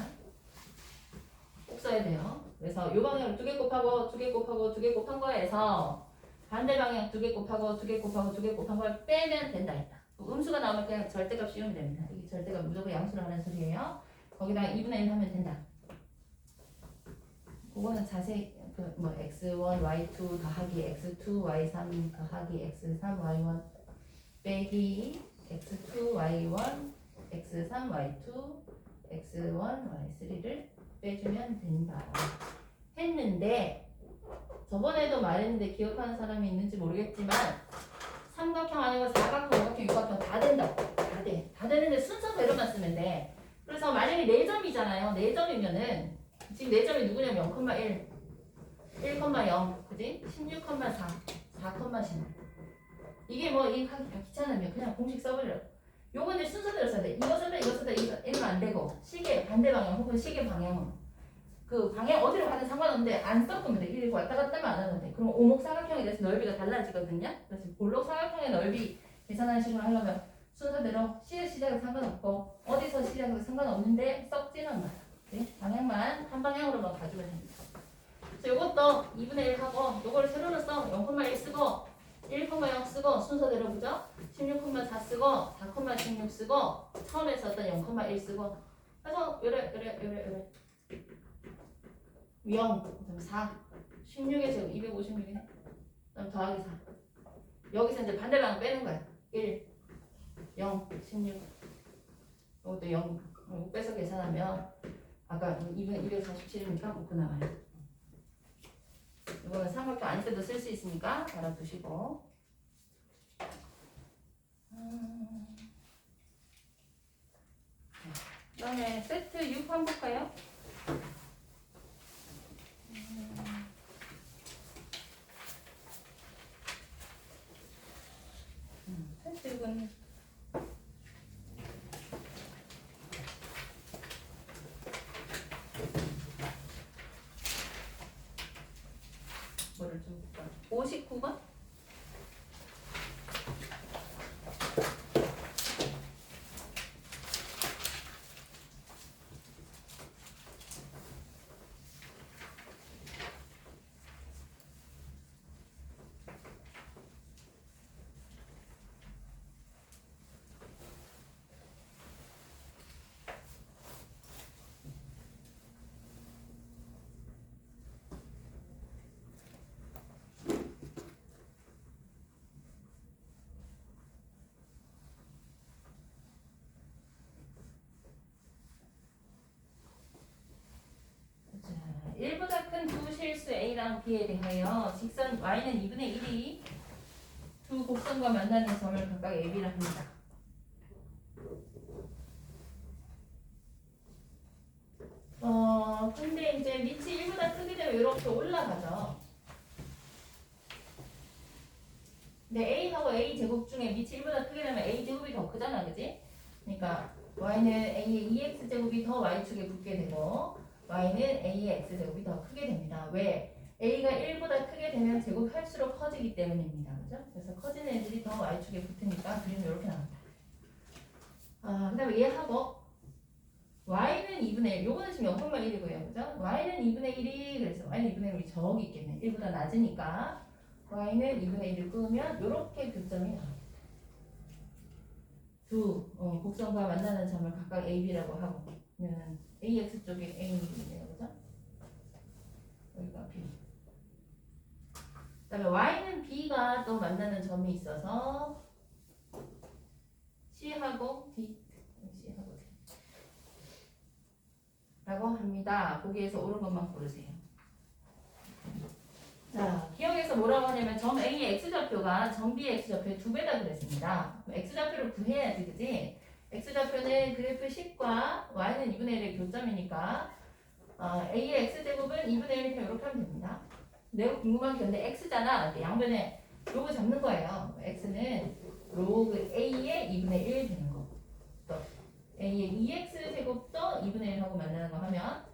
꼭 써야 돼요. 그래서 이 방향을 2개 곱하고 2개 곱하고 2개 곱한 거에서 반대 방향 2개 곱하고 2개 곱하고 2개 곱한 걸 빼면 된다 했다. 음수가 나오면 그냥 절대값 씌우면 됩니다. 이게 절대값 무조건 양수로 하는 소리예요. 거기다가 2분의 1 하면 된다. 그거는 자세히 뭐 x1, y2 더하기 x2, y3 더하기 x3, y1 빼기 x2, y1, x3, y2, x1, y3를 빼주면 된다. 했는데 저번에도 말했는데 기억하는 사람이 있는지 모르겠지만 삼각형 아니고 사각형, 오각형, 육각형 다 된다. 다 돼. 다 되는데 순서대로만 쓰면 돼. 그래서 만약에 4점이잖아요. 4점이면은 지금 4점이 누구냐면 0,1, 1,0, 그지? 16,4, 4,16. 이게 뭐 이 귀찮으면 그냥 공식 써버려. 요건 이제 순서대로 써야 돼. 이거 쓴다, 이거 쓴다, 이러면 안 되고 시계 반대 방향 혹은 시계 방향은 그 방향 어디로 가든 상관없는데 안 섞으면 돼. 이렇게 왔다 갔다만 안 하면 돼. 그럼 오목 사각형에 대해서 넓이가 달라지거든요. 그래서 볼록 사각형의 넓이 계산하는 식으로 하려면 순서대로 시작은 상관없고 어디서 시작해도 상관없는데 썩지는 마요. 네? 방향만 한 방향으로만 가주면 됩니다. 그래서 이것도 2분의 1 하고 요거를 세로로 써 0,1 쓰고 1,0 쓰고 순서대로 그죠? 16,4 쓰고 4,16 0,16 쓰고 처음에 썼던 0,1 쓰고 그래서 요래 0, 4 16의 제곱 256이네. 그럼 더하기 4 여기서 이제 반대 방향 빼는 거야. 1 0 16 이것도 0 빼서 계산하면 아까 247이니까 묶고 나와요. 이거는 삼각형 안 때도 쓸 수 있으니까 알아두시고 그 다음에 세트 6 한번 볼까요? 세트 6은 뭐를 좀 볼까? 59번? 자, 1보다 큰 두 실수 A랑 B에 대하여 직선 Y는 2분의 1이 두 곡선과 만나는 점을 각각 AB라 합니다. 근데 이제 밑이 1보다 크게 되면 이렇게 올라가죠. 근데 A하고 A 제곱 중에 밑이 1보다 크게 되면 A 제곱이 더 크잖아, 그지? 그러니까 Y는 A의 2X 제곱이 더 Y축에 붙게 되고 Y는 A의 X 제곱이 더 크게 됩니다. 왜? A가 1보다 크게 되면 제곱할수록 커지기 때문입니다. 그죠? 그래서 커지는 애들이 더 Y축에 붙으니까 그림이 이렇게 나옵니다. 그 다음에 얘하고 Y는 2분의 1. 요거는 지금 0,1이고요. 그죠? Y는 2분의 1이 그래서 Y는 2분의 1이 저기 있겠네. 1보다 낮으니까 Y는 2분의 1을 끄면 요렇게 교점이 나옵니다. 두 곡선과 만나는 점을 각각 AB라고 하고 그러면 AX 쪽이 A이네요. 그죠? 여기가 B. 그 다음에 Y는 B가 또 만나는 점이 있어서 C하고 D 라고 합니다. 거기에서 옳은 것만 고르세요. 자, 기억에서 뭐라고 하냐면 점 A의 X좌표가 점 B의 X좌표의 2배다 그랬습니다. X좌표를 구해야지, 그지? X좌표는 그래프 10과 Y는 2분의 1의 교점이니까 A의 X제곱은 2분의 1 이렇게 하면 됩니다. 내가 궁금한 게 근데 X잖아. 양변에 로그 잡는 거예요. X는 로그 A의 2분의 1 되는 거. 또 A의 2X 제곱도 2분의 1하고 만나는 거 하면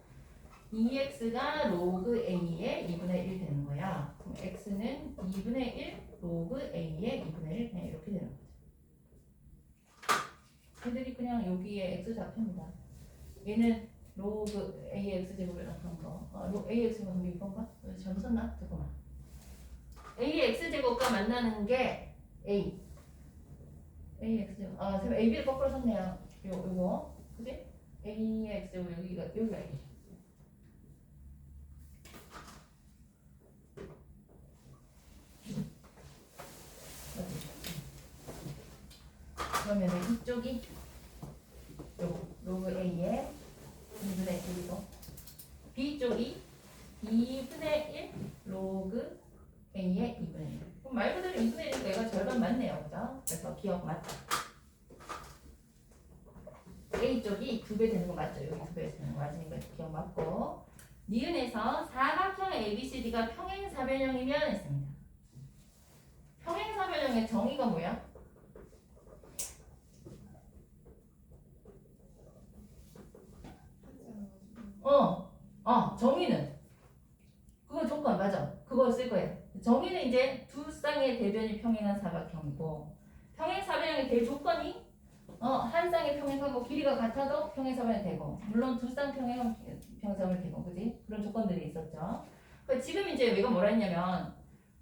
2x가 로그 a의 2분의 1 되는 거야. 그럼 x는 2분의 1 로그 a의 2분의 1 그냥 이렇게 되는 거죠. 얘들이 그냥 여기에 x 좌표입니다. 얘는 로그 a의 x제곱이라고 한 거. a의 x제곱은 이건가? 잘못 썼나? 잠깐만. a의 x제곱과 만나는 게 a. a의 x제곱. 지금 ab를 거꾸로 썼네요. 요거. 그지? a의 x제곱 여기가 a. 그러면 이쪽이 요거 로그 a의 2분의 1이고 b쪽이 2분의 1 로그 a의 2분의 1. 그럼 말 그대로 2분의 1이니까 얘가 절반 맞네요. 그죠? 그래서 기억 맞죠? a쪽이 2배 되는 거 맞죠? 여기 2배 되는 거 맞으니까 기억 맞고 니은에서 사각형 ABCD가 평행사변형이면 했습니다. 평행사변형의 정의가 뭐야? 정의는 그거 조건 맞아. 그거 쓸 거예요. 정의는 이제 두 쌍의 대변이 평행한 사각형이고 평행사변형의 대조건이 한 쌍의 평행하고 길이가 같아도 평행사변이 되고 물론 두 쌍 평행사변이 되고 그지? 그런 조건들이 있었죠. 지금 이제 얘가 뭐라 했냐면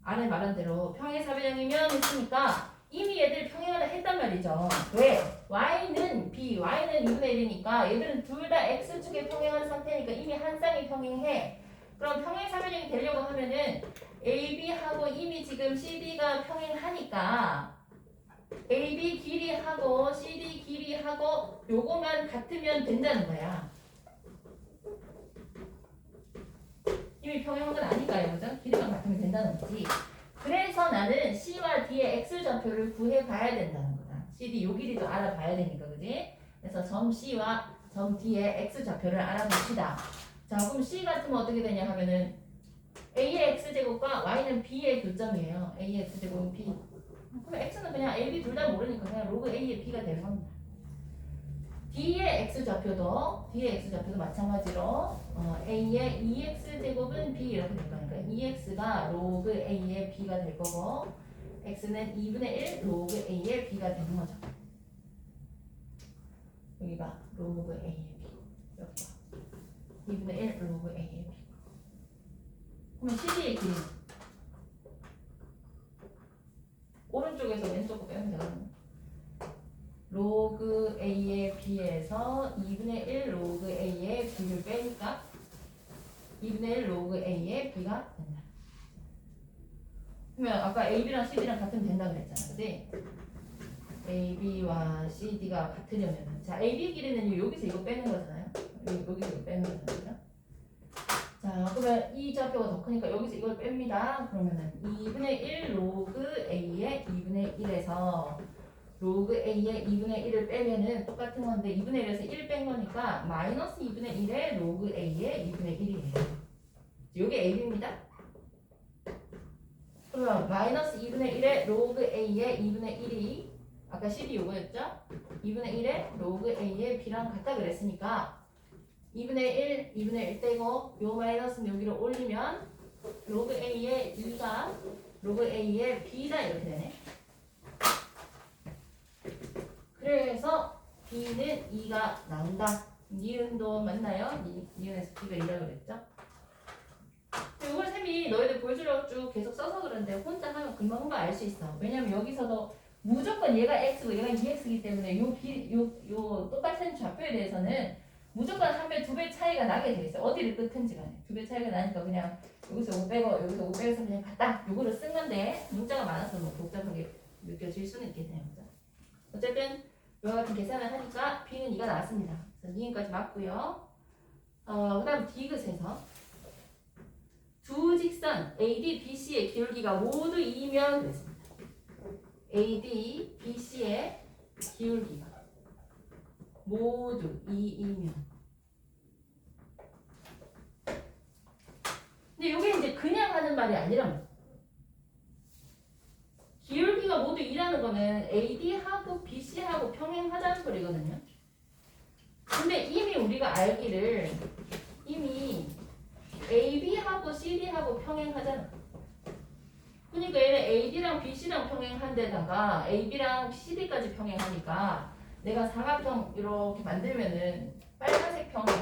아래 말한 대로 평행사변형이면 했으니까 이미 얘들 평행하다 했단 말이죠. 왜? y는 b, y는 2분의 1이니까 얘들은 둘 다 x축에 평행한 상태니까 이미 한 쌍이 평행해. 그럼 평행사변형이 되려고 하면은 AB하고 이미 지금 CD가 평행하니까 AB 길이하고 CD 길이하고 요거만 같으면 된다는 거야. 이미 평행한 건 아니까요, 그죠? 길이만 같으면 된다는 거지. 그래서 나는 C와 D의 X좌표를 구해봐야 된다는 거다. CD 요 길이도 알아봐야 되니까, 그지? 그래서 점 C와 점 D의 X좌표를 알아봅시다. 자, 그럼 C 같으면 어떻게 되냐 하면은 A의 X제곱과 Y는 B의 교점이에요. A의 X제곱은 B. 그럼 X는 그냥 A, B 둘 다 모르니까 그냥 로그 A의 B가 되는 겁니다. D의 X좌표도 마찬가지로 A의 2X제곱은 B 이렇게 될 거니까 2X가 로그 A의 B가 될 거고 X는 2분의 1 로그 A의 B가 되는 거죠. 여기가 로그 A의 B 여기가 2분의 1 로그 A의 B. 그러면 CD의 길이 오른쪽에서 왼쪽으로 빼면 되거든요. 로그 A의 B에서 2분의 1 로그 A의 B를 빼니까 2분의 1 로그 A의 B가 된다. 그러면 아까 AB랑 CD랑 같으면 된다 그랬잖아, 그지? AB와 CD가 같으려면 자, AB 길이는 여기서 이거 빼는 거잖아요. 여기서 이거 빼는 거잖아요. 자, 그러면 이 좌표가 더 크니까 여기서 이걸 뺍니다. 그러면은 2분의 1 로그 A의 2분의 1에서 로그 A의 2분의 1을 빼면은 똑같은 건데 2분의 1에서 1 뺀 거니까 마이너스 2분의 1의 로그 A의 2분의 1이에요. 요게 AB입니다. 그러면 마이너스 2분의 1의 로그 A의 2분의 1이 아까 CD 요거였죠? 2분의 1의 로그 A의 B랑 같다 그랬으니까 2분의 1, 2분의 1 떼고 요 마이너스는 여기로 올리면 로그 A의 2가 로그 A의 B다 이렇게 되네. 그래서 B는 2가 나온다. 니은도 맞나요? 니은에서 B가 2라고 그랬죠? 이걸 쌤이 너희들 보여주려고 쭉 계속 써서 그런데 혼자 하면 금방 알 수 있어. 왜냐면 여기서도 무조건 얘가 X고 얘가 2X이기 때문에 요 똑같은 좌표에 대해서는 무조건 한 배, 두 배 차이가 나게 돼 있어. 어디를 끊든지 간에. 두 배 차이가 나니까 그냥 여기서 5 빼고 여기서 5 빼서 그냥 같다. 요거를 쓴 건데 문자가 많아서 뭐 복잡하게 느껴질 수는 있겠네요. 그죠? 어쨌든 이와 같은 계산을 하니까 B는 2가 나왔습니다. 그래서 니은까지 맞고요. 그 다음 디귿에서 두 직선 AD, BC의 기울기가 모두 2면 그랬습니다. AD, BC의 기울기가 모두 2이면 근데 이게 이제 그냥 하는 말이 아니라 기울기가 모두 2라는 거는 AD하고 BC하고 평행하다는 소리거든요. 근데 이미 우리가 알기를 이미 AB하고 CD하고 평행하잖아. 그러니까 얘는 AD랑 BC랑 평행한 데다가 AB랑 CD까지 평행하니까 내가 사각형 이렇게 만들면은 빨간색 평행,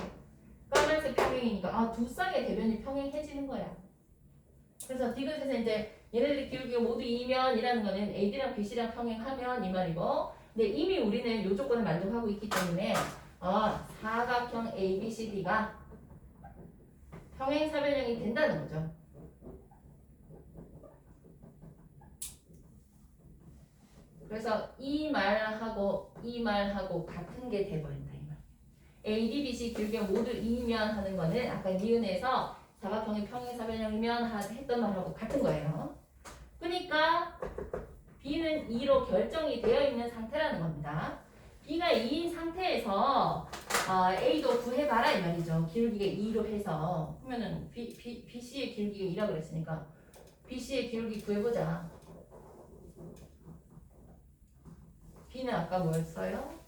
까만색 평행이니까 두 쌍의 대변이 평행해지는 거야. 그래서 디귿에서 이제 얘네들의 기울기가 모두 2면이라는 거는 AD랑 BC랑 평행하면 이 말이고 근데 이미 우리는 이 조건을 만족하고 있기 때문에 사각형 ABCD가 평행사변형이 된다는 거죠. 그래서 이 말하고 같은 게 돼버린다 이 말. AD, BC 기울기가 모두 2면 하는 거는 아까 니은에서 사각형이 평행사변형이면 했던 말하고 같은 거예요. 그러니까 B는 2로 결정이 되어 있는 상태라는 겁니다. B가 2인 상태에서 A도 구해봐라 이 말이죠. 기울기가 2로 해서 그러면은 BC의 기울기가 2라고 그랬으니까 BC의 기울기 구해보자. B는 아까 뭐였어요?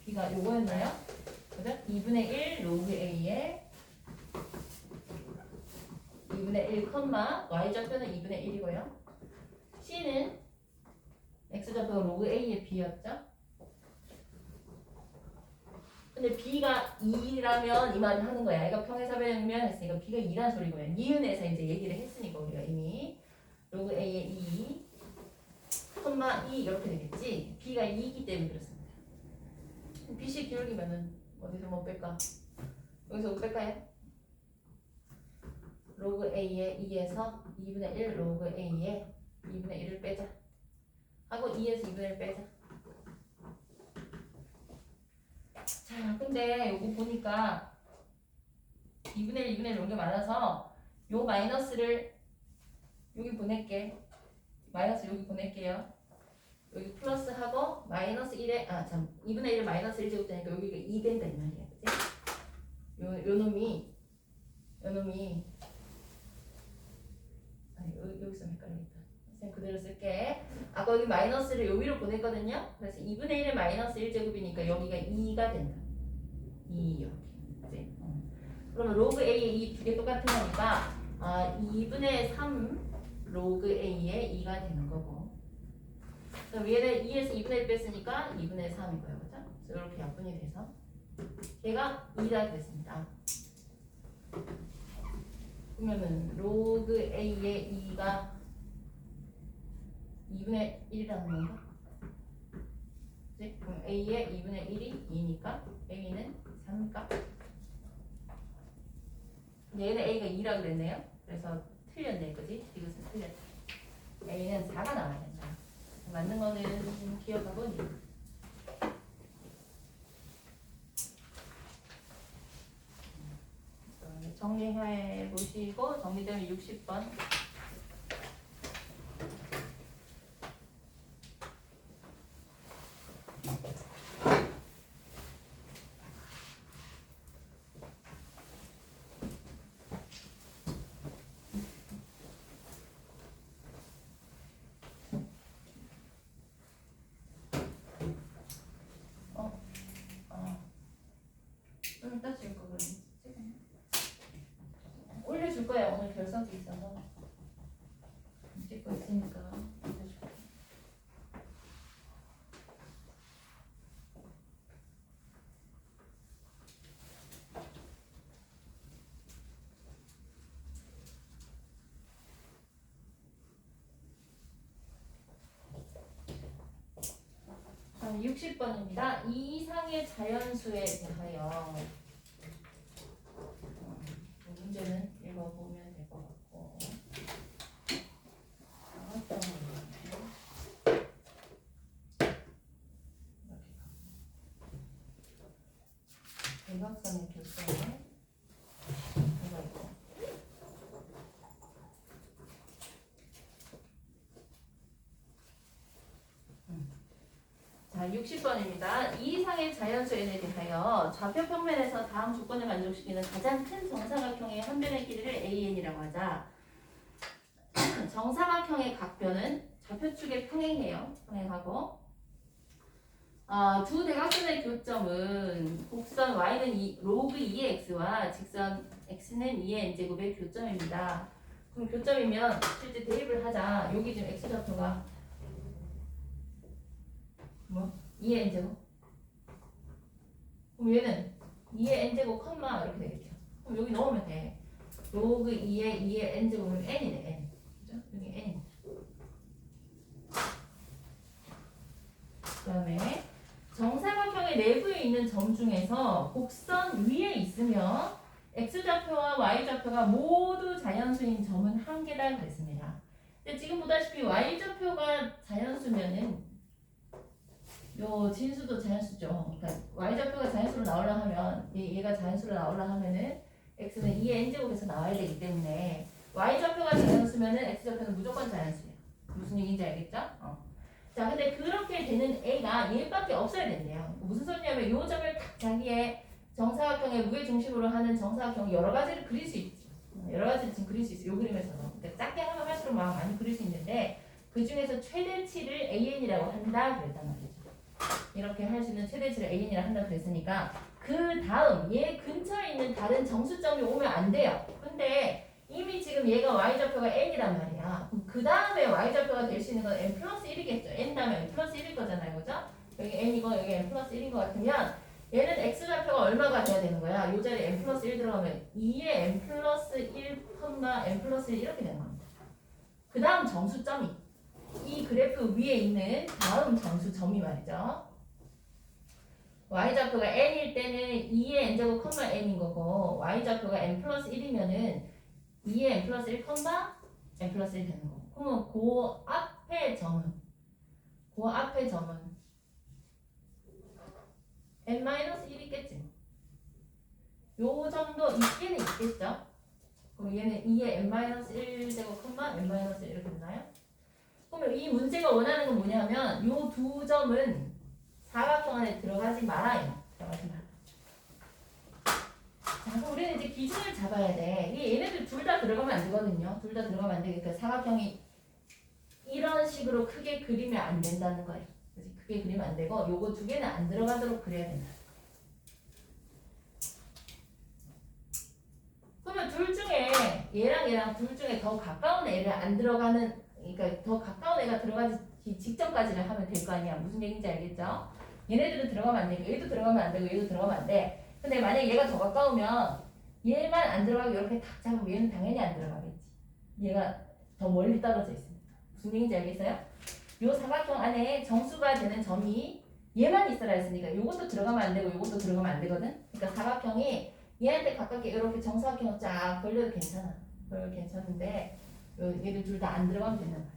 B가 요거였나요? 그죠? 2분의 1 로그 A에 2분의 1, Y좌표는 2분의 1이고요. C는 X좌표가 로그 A의 B였죠? 근데 B가 2라면 이 말을 하는 거야. 얘가 평행사변형이면 했으니까 B가 2란 소리고요. 니은에서 이제 얘기를 했으니까 우리가 이미 로그 A의 2 2 이렇게 되겠지. b가 2이기 때문에 그렇습니다. bc 기울기면은 어디서 뭐 뺄까? 여기서 뭐 뺄까요? 로그 a의 2에서 2분의 1 로그 a의 2분의 1을 빼자. 하고 2에서 2분의 1 빼자. 자, 근데 요거 보니까 2분의 1, 2분의 1 이런 게 많아서 요 마이너스를 여기 보낼게. 마이너스 여기 보낼게요. 여기 플러스 하고 마이너스 1에 2분의 1을 마이너스 1제곱 되니까 여기가 2 된다 이 말이야. 그치? 요 놈이 여기서 헷갈리겠다. 선생님 그대로 쓸게. 아까 여기 마이너스를 요 위로 보냈거든요. 그래서 2분의 1의 마이너스 1제곱이니까 여기가 2가 된다. 2 이렇게. 그치? 그러면 로그 A의 2 두 개 똑같은 거니까 2분의 3 로그 A의 2가 되는 거고. 그럼 얘는 2에서 2분의 1 뺐으니까 2분의 3인 거예요. 그죠? 그래서 이렇게 약분이 돼서 얘가 2가 됐습니다. 그러면은 로그 A의 2가 2분의 1이라는 건가? 그치? 그럼 A의 2분의 1이 2니까 A는 3입니까? 얘는 A가 2라고 그랬네요. 그래서 틀렸네, 그지? 이것은 틀렸다. A는 4가 나와야 된다. 맞는 거는 기억하고 정리해 보시고 정리되면 60번. 따질 거 그럼 올려줄 거야. 오늘 결성도 있어서 찍고 있으니까 올려줄게. 다음 60번입니다. 이 이상의 자연수에 대하여 문제는 읽어보면 될 것 같고 대각선의 교점에 뭐가 있고 자 60번입니다. 이 이상의 자연수 n에 대하여 좌표 평면에서 다음 조건을 만족시키는 가장 큰 정사각형의 한 변의 길이를 AN이라고 하자. 정사각형의 각변은 좌표축에 평행해요. 평행하고 두 대각선의 교점은 곡선 y는 로그 2의 x와 직선 x는 2의 n제곱의 교점입니다. 그럼 교점이면 실제 대입을 하자. 여기 지금 x좌표가 뭐? 2의 n제곱? 그럼 얘는 2의 n제곱 컴마 이렇게 되겠죠. 그럼 여기 넣으면 돼. 로그 2의 n제곱은 n이네 n. 그죠? 여기 n. 그 다음에 정사각형의 내부에 있는 점 중에서 곡선 위에 있으며 x좌표와 y좌표가 모두 자연수인 점은 한 개다 그랬습니다. 근데 지금 보다시피 y좌표가 자연수면은 요 진수도 자연수죠. 그러니까 y좌표가 자연수로 나오려 하면 얘가 자연수로 나오려 하면은 x는 2의 n제곱에서 나와야 되기 때문에 y좌표가 자연수면은 x좌표는 무조건 자연수예요. 무슨 얘기인지 알겠죠? 자, 근데 그렇게 되는 A가 얘밖에 없어야 된대요. 무슨 소리냐면 요 점을 딱 자기의 정사각형의 무게중심으로 하는 정사각형 여러 가지를 그릴 수 있죠. 여러 가지를 지금 그릴 수 있어요. 요 그림에서도. 그러니까 작게 하면 할수록 막 많이 그릴 수 있는데 그 중에서 최대치를 AN이라고 한다 그랬단 말이죠. 이렇게 할 수 있는 최대치를 AN이라고 한다 그랬으니까 그 다음 얘 근처에 있는 다른 정수점이 오면 안 돼요. 근데 이미 지금 얘가 y좌표가 n이란 말이야. 그 다음에 y좌표가 될 수 있는 건 n 플러스 1이겠죠. n 다음에 n 플러스 1일 거잖아요. 그죠? 여기 n이고 여기 n 플러스 1인 것 같으면 얘는 x좌표가 얼마가 돼야 되는 거야? 이 자리에 n 플러스 1 들어가면 2에 n 플러스 1, n 플러스 1 이렇게 되는 겁니다. 그 다음 정수점이 이 그래프 위에 있는 다음 정수 점이 말이죠. y좌표가 n일 때는 2의 n제곱 컴마 n인 거고 y좌표가 n 플러스 1이면은 2의 n 플러스 1 컴마 n 플러스 1 되는 거고 그러면 그 앞에 점은 n 마이너스 1이겠지. 요 정도 있기는 있겠죠. 그럼 얘는 2의 n 마이너스 1제곱 컴마 n 마이너스 1 이렇게 되나요? 그러면 이 문제가 원하는 건 뭐냐면 요 두 점은 사각형 안에 들어가지 말아요. 들어가지 마라. 자, 그럼 우리는 이제 기준을 잡아야 돼. 이 얘네들 둘 다 들어가면 안 되거든요. 둘 다 들어가면 안 되니까 사각형이 이런 식으로 크게 그리면 안 된다는 거예요. 그래서 크게 그리면 안 되고 요거 두 개는 안 들어가도록 그려야 된다. 그러면 둘 중에 얘랑 둘 중에 더 가까운 애를 안 들어가는 그러니까 더 가까운 애가 들어가지 직전까지를 하면 될 거 아니야. 무슨 얘기인지 알겠죠? 얘네들은 들어가면 안 되고 얘도 들어가면 안 되고 얘도 들어가면 안 돼. 근데 만약에 얘가 더 가까우면 얘만 안 들어가고 이렇게 탁 잡으면 얘는 당연히 안 들어가겠지. 얘가 더 멀리 떨어져 있습니다. 무슨 얘기인지 알겠어요? 요 사각형 안에 정수가 되는 점이 얘만 있어라 했으니까 이것도 들어가면 안 되고 이것도 들어가면 안 되거든. 그러니까 사각형이 얘한테 가깝게 이렇게 정사각형 쫙 걸려도 괜찮아. 걸려도 괜찮은데 얘들 둘 다 안 들어가면 된단 말이야.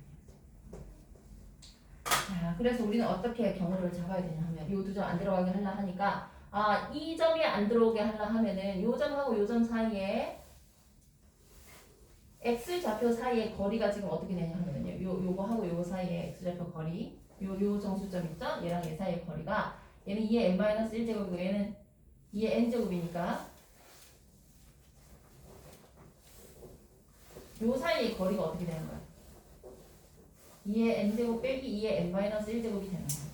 자, 그래서 우리는 어떻게 경우를 잡아야 되냐 하면 요 두 점 안 들어가게 하려 하니까 이 점이 안 들어오게 하려 하면은 요 점하고 요 점 사이에 x좌표 사이의 거리가 지금 어떻게 되냐 하면요. 요거하고 요거 사이에 x좌표 거리 요 정수점 있죠? 얘랑 얘 사이의 거리가 얘는 2의 n-1제곱이고 얘는 2의 n제곱이니까 요 사이의 거리가 어떻게 되는 거야? 2의 n제곱 빼기 2의 n-1제곱이 되는 거야.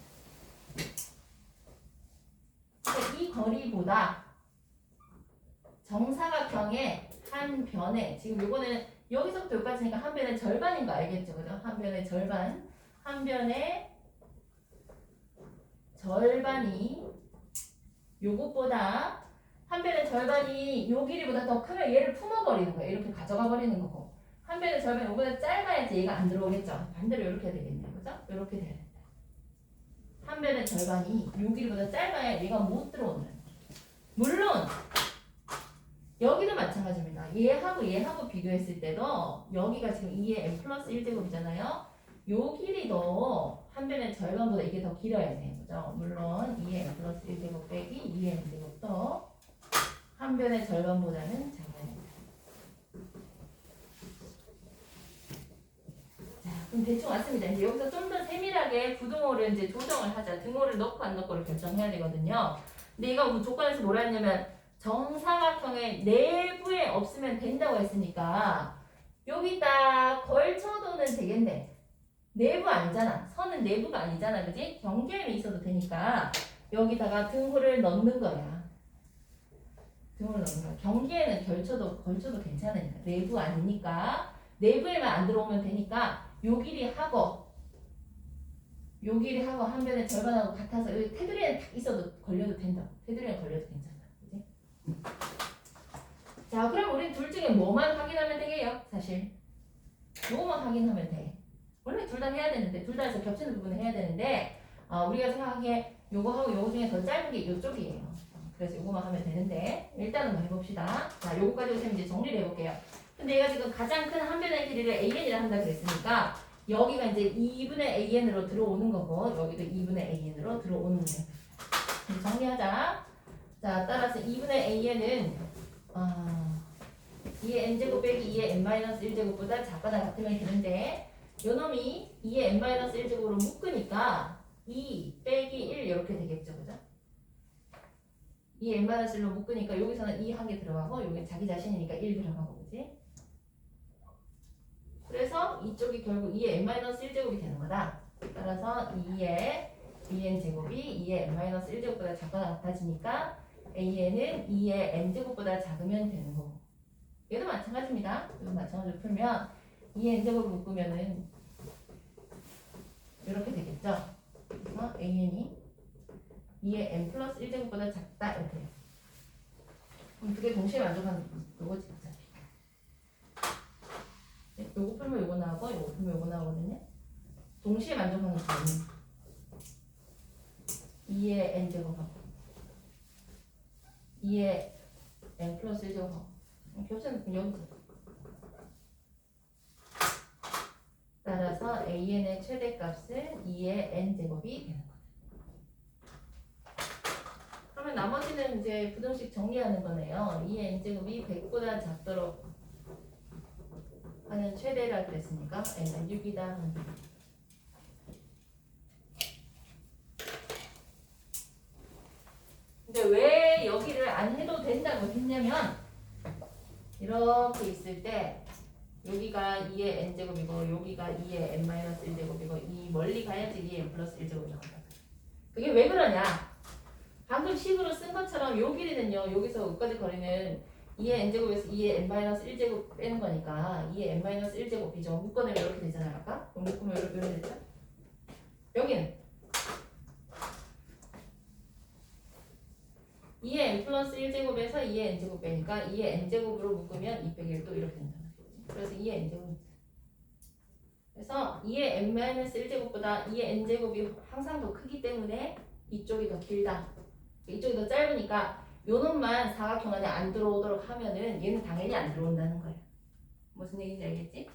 그러니까 이 거리보다 정사각형의 한 변에 지금 요거는 여기서부터 여기까지니까 한 변의 절반인 거 알겠죠? 그죠? 한 변의 절반 한 변의 절반이 요것보다 한 변의 절반이 요 길이보다 더 크면 얘를 품어버리는 거예요. 이렇게 가져가 버리는 거고 한 변의 절반이 요거보다 짧아야지 얘가 안 들어오겠죠. 반대로 이렇게 해야 되겠네요. 그죠? 이렇게 돼야 된다. 한 변의 절반이 요 길이보다 짧아야 얘가 못 들어오는 거예요. 물론 여기도 마찬가지입니다. 얘하고 비교했을 때도 여기가 지금 2의 n 플러스 1제곱이잖아요. 요 길이도 한 변의 절반보다 이게 더 길어야 돼요. 그죠? 물론 2의 n 플러스 1제곱 빼기 2의 n제곱도 한 변의 절반보다는 작아야 됩니다. 자, 그럼 대충 왔습니다. 이제 여기서 좀 더 세밀하게 부등호를 이제 조정을 하자. 등호를 넣고 안 넣고를 결정해야 되거든요. 근데 이거 조건에서 뭐라 했냐면 정사각형의 내부에 없으면 된다고 했으니까 여기다 걸쳐도는 되겠네. 내부 아니잖아. 선은 내부가 아니잖아. 그지? 경계에 있어도 되니까 여기다가 등호를 넣는 거야. 등호를 넣는 거야. 경계에는 걸쳐도 괜찮으니까. 내부 아니니까 내부에만 안 들어오면 되니까 요 길이 하고 한 변의 절반하고 같아서 여기 테두리에는 딱 있어도 걸려도 된다. 테두리에 걸려도 괜찮아. 그지? 자, 그럼 우린 둘 중에 뭐만 확인하면 되게요? 사실 요거만 확인하면 돼. 원래 둘 다 해야 되는데 둘 다 해서 겹치는 부분을 해야 되는데 우리가 생각하기에 요거하고 요거 중에 더 짧은 게 요쪽이에요. 그래서 요거만 하면 되는데 일단은 한번 해봅시다. 자, 요거까지 오시면 이제 정리를 해볼게요. 근데 얘가 지금 가장 큰 한 변의 길이를 AN이라 한다 그랬으니까 여기가 이제 2분의 AN으로 들어오는 거고 여기도 2분의 AN으로 들어오는 거예요. 정리하자. 자, 따라서 2분의 AN은 2의 n제곱 빼기 2의 n-1제곱보다 작거나 같으면 되는데 요 놈이 2의 n-1제곱으로 묶으니까 2 빼기 1 이렇게 되겠죠. 그죠? 2의 n-1로 묶으니까 여기서는 2 한 개 들어가고 여기 자기 자신이니까 1 들어가고 그지? 그래서 이쪽이 결국 2의 n-1제곱이 되는 거다. 따라서 2의 bn제곱이 2의 n-1제곱보다 작거나 같아지니까 an은 2의 n제곱보다 작으면 되는 거고 얘도 마찬가지입니다. 얘도 마찬가지로 풀면 2의 n제곱을 묶으면은 이렇게 되겠죠. 그래서 an이 2의 n 플러스 1제곱보다 작다 이렇게 돼요. 그럼 두 개 동시에 만족하는 거지 어차피. 요거 풀면 요거 나오고 요거 풀면 요거 나오거든요. 동시에 만족하는 거는 2의 n제곱하고 2의 n 플러스 1제곱하고 겹치는 여기죠. 따라서 an의 최대값은 2의 n제곱이 되는 거예요. 그러면 나머지는 이제 부등식 정리하는 거네요. 2의 n제곱이 100보다 작도록 하는 최대라 그랬으니까 n은 6이다. 근데 왜 여기를 안 해도 된다고 했냐면 이렇게 있을 때 여기가 2의 n제곱이고 여기가 2의 n-1제곱이고 이 멀리 가야지 2의 n 플러스 1제곱이 나온다. 그게 왜 그러냐? 방금 식으로 쓴 것처럼 요 길이는요. 여기서 여기까지 거리는 2의 n제곱에서 2의 n-1제곱 빼는 거니까 2의 n-1제곱이죠. 묶어내면 이렇게 되잖아요. 아까? 묶으면 이렇게 되죠? 여기는 2의 n 플러스 1제곱에서 2의 n제곱 빼니까 2의 n제곱으로 묶으면 2 빼기 1도 이렇게 된다는 거지. 그래서 2의 n제곱입니다. 그래서 2의 n-1제곱보다 2의 n제곱이 항상 더 크기 때문에 이쪽이 더 길다. 이쪽이 더 짧으니까 요 놈만 사각형 안에 안 들어오도록 하면은 얘는 당연히 안 들어온다는 거예요. 무슨 얘기인지 알겠지?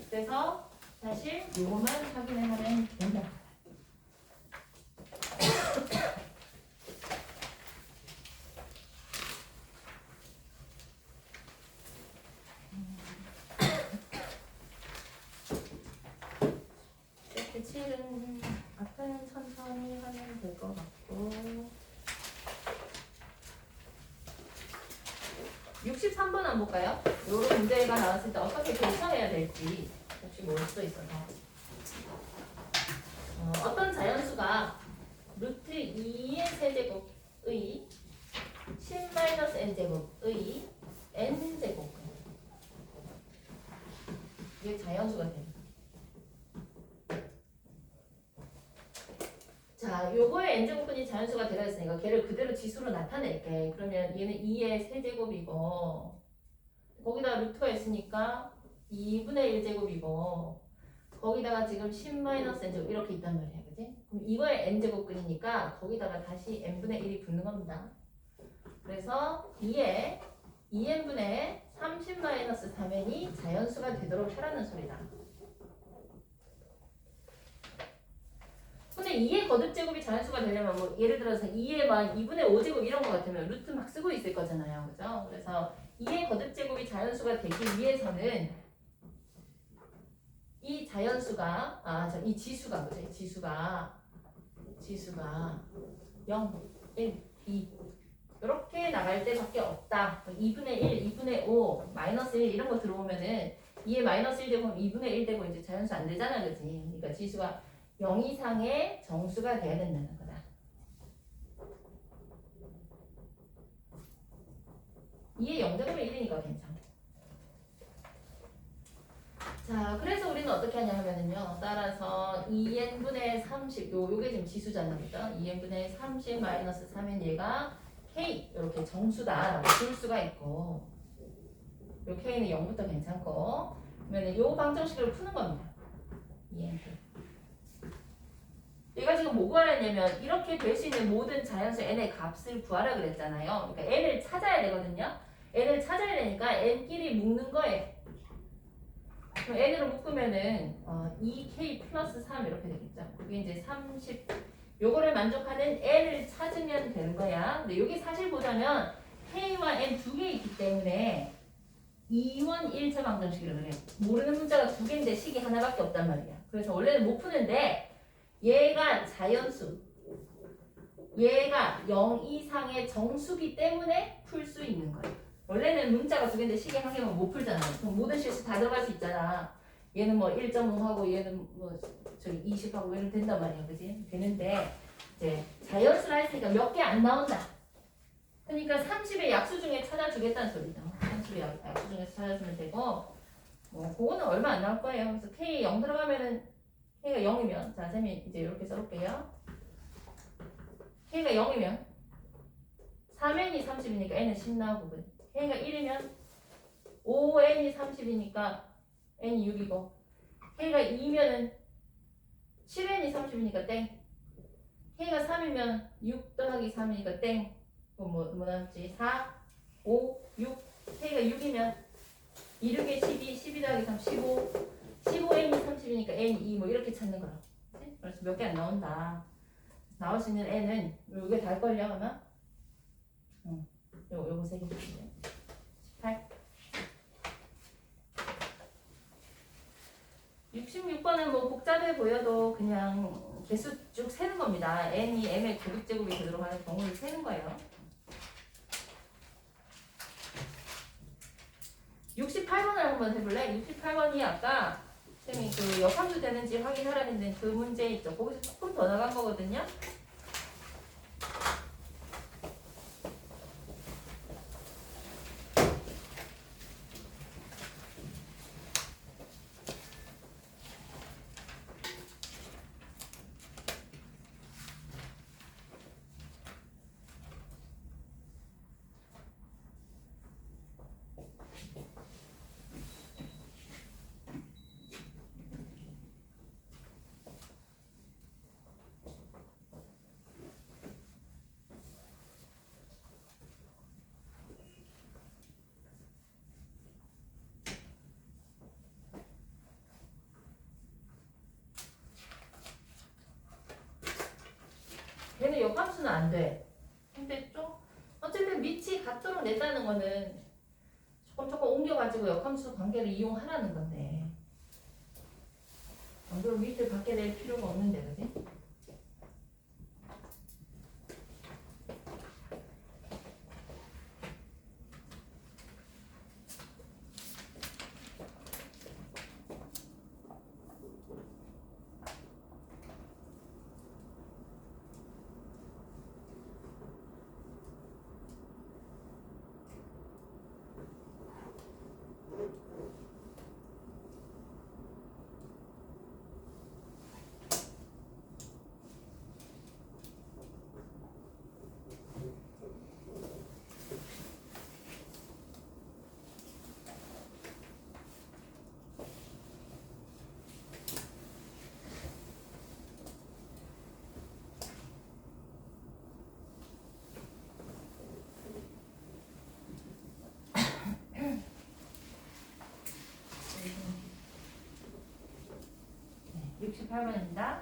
그래서 사실 요것만 확인을 하면 된다. 칠은 앞에는 천천히 하면 될 것 같고 63번 한번 볼까요? 이런 문제가 나왔을 때 어떻게 대처해야 될지 혹시 모를 수도 있어서 어떤 자연수가 루트 2의 세제곱의 10-n제곱의 n제곱 이게 자연수가 됩니다. 자, 요거에 n제곱분이 자연수가 들어있으니까 걔를 그대로 지수로 나타낼게. 그러면 얘는 2의 세제곱이고 거기다가 루트가 있으니까 2분의 1제곱이고 거기다가 지금 10-n제곱 이렇게 있단 말이야. 그지? 그럼 이거에 n제곱근이니까 거기다가 다시 n분의 1이 붙는 겁니다. 그래서 2에 2n분의 30-3n이 자연수가 되도록 하라는 소리다. 근데 2의 거듭제곱이 자연수가 되려면 뭐 예를 들어서 2의 막 2분의 5제곱 이런 거 같으면 루트 막 쓰고 있을 거잖아요. 그죠? 그래서 2의 거듭제곱이 자연수가 되기 위해서는 이 자연수가 이 지수가 뭐죠? 이 지수가 0, 1, 2 이렇게 나갈 때밖에 없다. 2분의 1, 2분의 5, 마이너스 1 이런 거 들어오면은 2의 마이너스 1 되고 2분의 1 되고 이제 자연수 안 되잖아. 그지? 그러니까 지수가 0 이상의 정수가 돼야 된다는 거다. 2의 0제곱은 1이니까 괜찮아. 자, 그래서 우리는 어떻게 하냐 하면은요. 따라서 2n분의 30, 요게 지금 지수잖아요. 그죠? 2n분의 30 마이너스 3은 얘가 k, 이렇게 정수다라고 볼 수가 있고 요 k는 0부터 괜찮고 그러면 요 방정식을 푸는 겁니다. 2n. 얘가 지금 뭐 구하라냐면 이렇게 될 수 있는 모든 자연수 n의 값을 구하라 그랬잖아요. 그러니까 n을 찾아야 되거든요. n을 찾아야 되니까 n끼리 묶는 거예요. 그럼 n으로 묶으면은 2k 플러스 3 이렇게 되겠죠. 그게 이제 30 요거를 만족하는 n을 찾으면 되는 거야. 근데 여기 사실 보자면 k와 n 두 개 있기 때문에 2원 1차 방정식이라고 그래요. 모르는 문자가 두 개인데 식이 하나밖에 없단 말이야. 그래서 원래는 못 푸는데 얘가 자연수, 얘가 0 이상의 정수기 때문에 풀 수 있는 거예요. 원래는 문자가 두 개인데 식이 한 개면 못 풀잖아요. 그럼 모든 실수 다 들어갈 수 있잖아. 얘는 뭐 1.5하고 얘는 뭐 저기 20하고 이러면 된단 말이야. 그지? 되는데 이제 자연수라 했으니까 몇 개 안 나온다. 그러니까 30의 약수 중에 찾아주겠다는 소리죠. 30의 약수 중에서 찾아주면 되고 뭐 그거는 얼마 안 나올 거예요. 그래서 K 0 들어가면은 K가 0이면 자 쌤이 이제 이렇게 써볼게요. K가 0이면 3n이 30이니까 n은 10 나오고 K가 1이면 5n이 30이니까 n이 6이고 K가 2면은 7n이 30이니까 땡. k가 3이면 6 더하기 3이니까 땡. 뭐 나왔지? 4, 5, 6. k가 6이면 2, 6에 12, 12 더하기 3, 15. 15n이 30이니까 n 2 뭐 이렇게 찾는 거라. 그치? 그래서 몇 개 안 나온다. 나올 수 있는 n은 요게 달걸요 아마? 요거 세 개. 18. 66번은 뭐 복잡해 보여도 그냥 개수 쭉 세는 겁니다. n이 m의 9제곱이 되도록 하는 경우를 세는 거예요. 68번을 한번 해볼래? 68번이 아까 쌤이 그 역함수 되는지 확인하라 했는데 그 문제 있죠. 거기서 조금 더 나간 거거든요. 얘는 역함수는 안 돼. 근데 좀 어쨌든 밑이 같도록 냈다는 거는 조금 옮겨가지고 역함수 관계를 이용하라는 건데 그럼 밑을 밖에 낼 필요가 없는데 그지? 네, 68번입니다.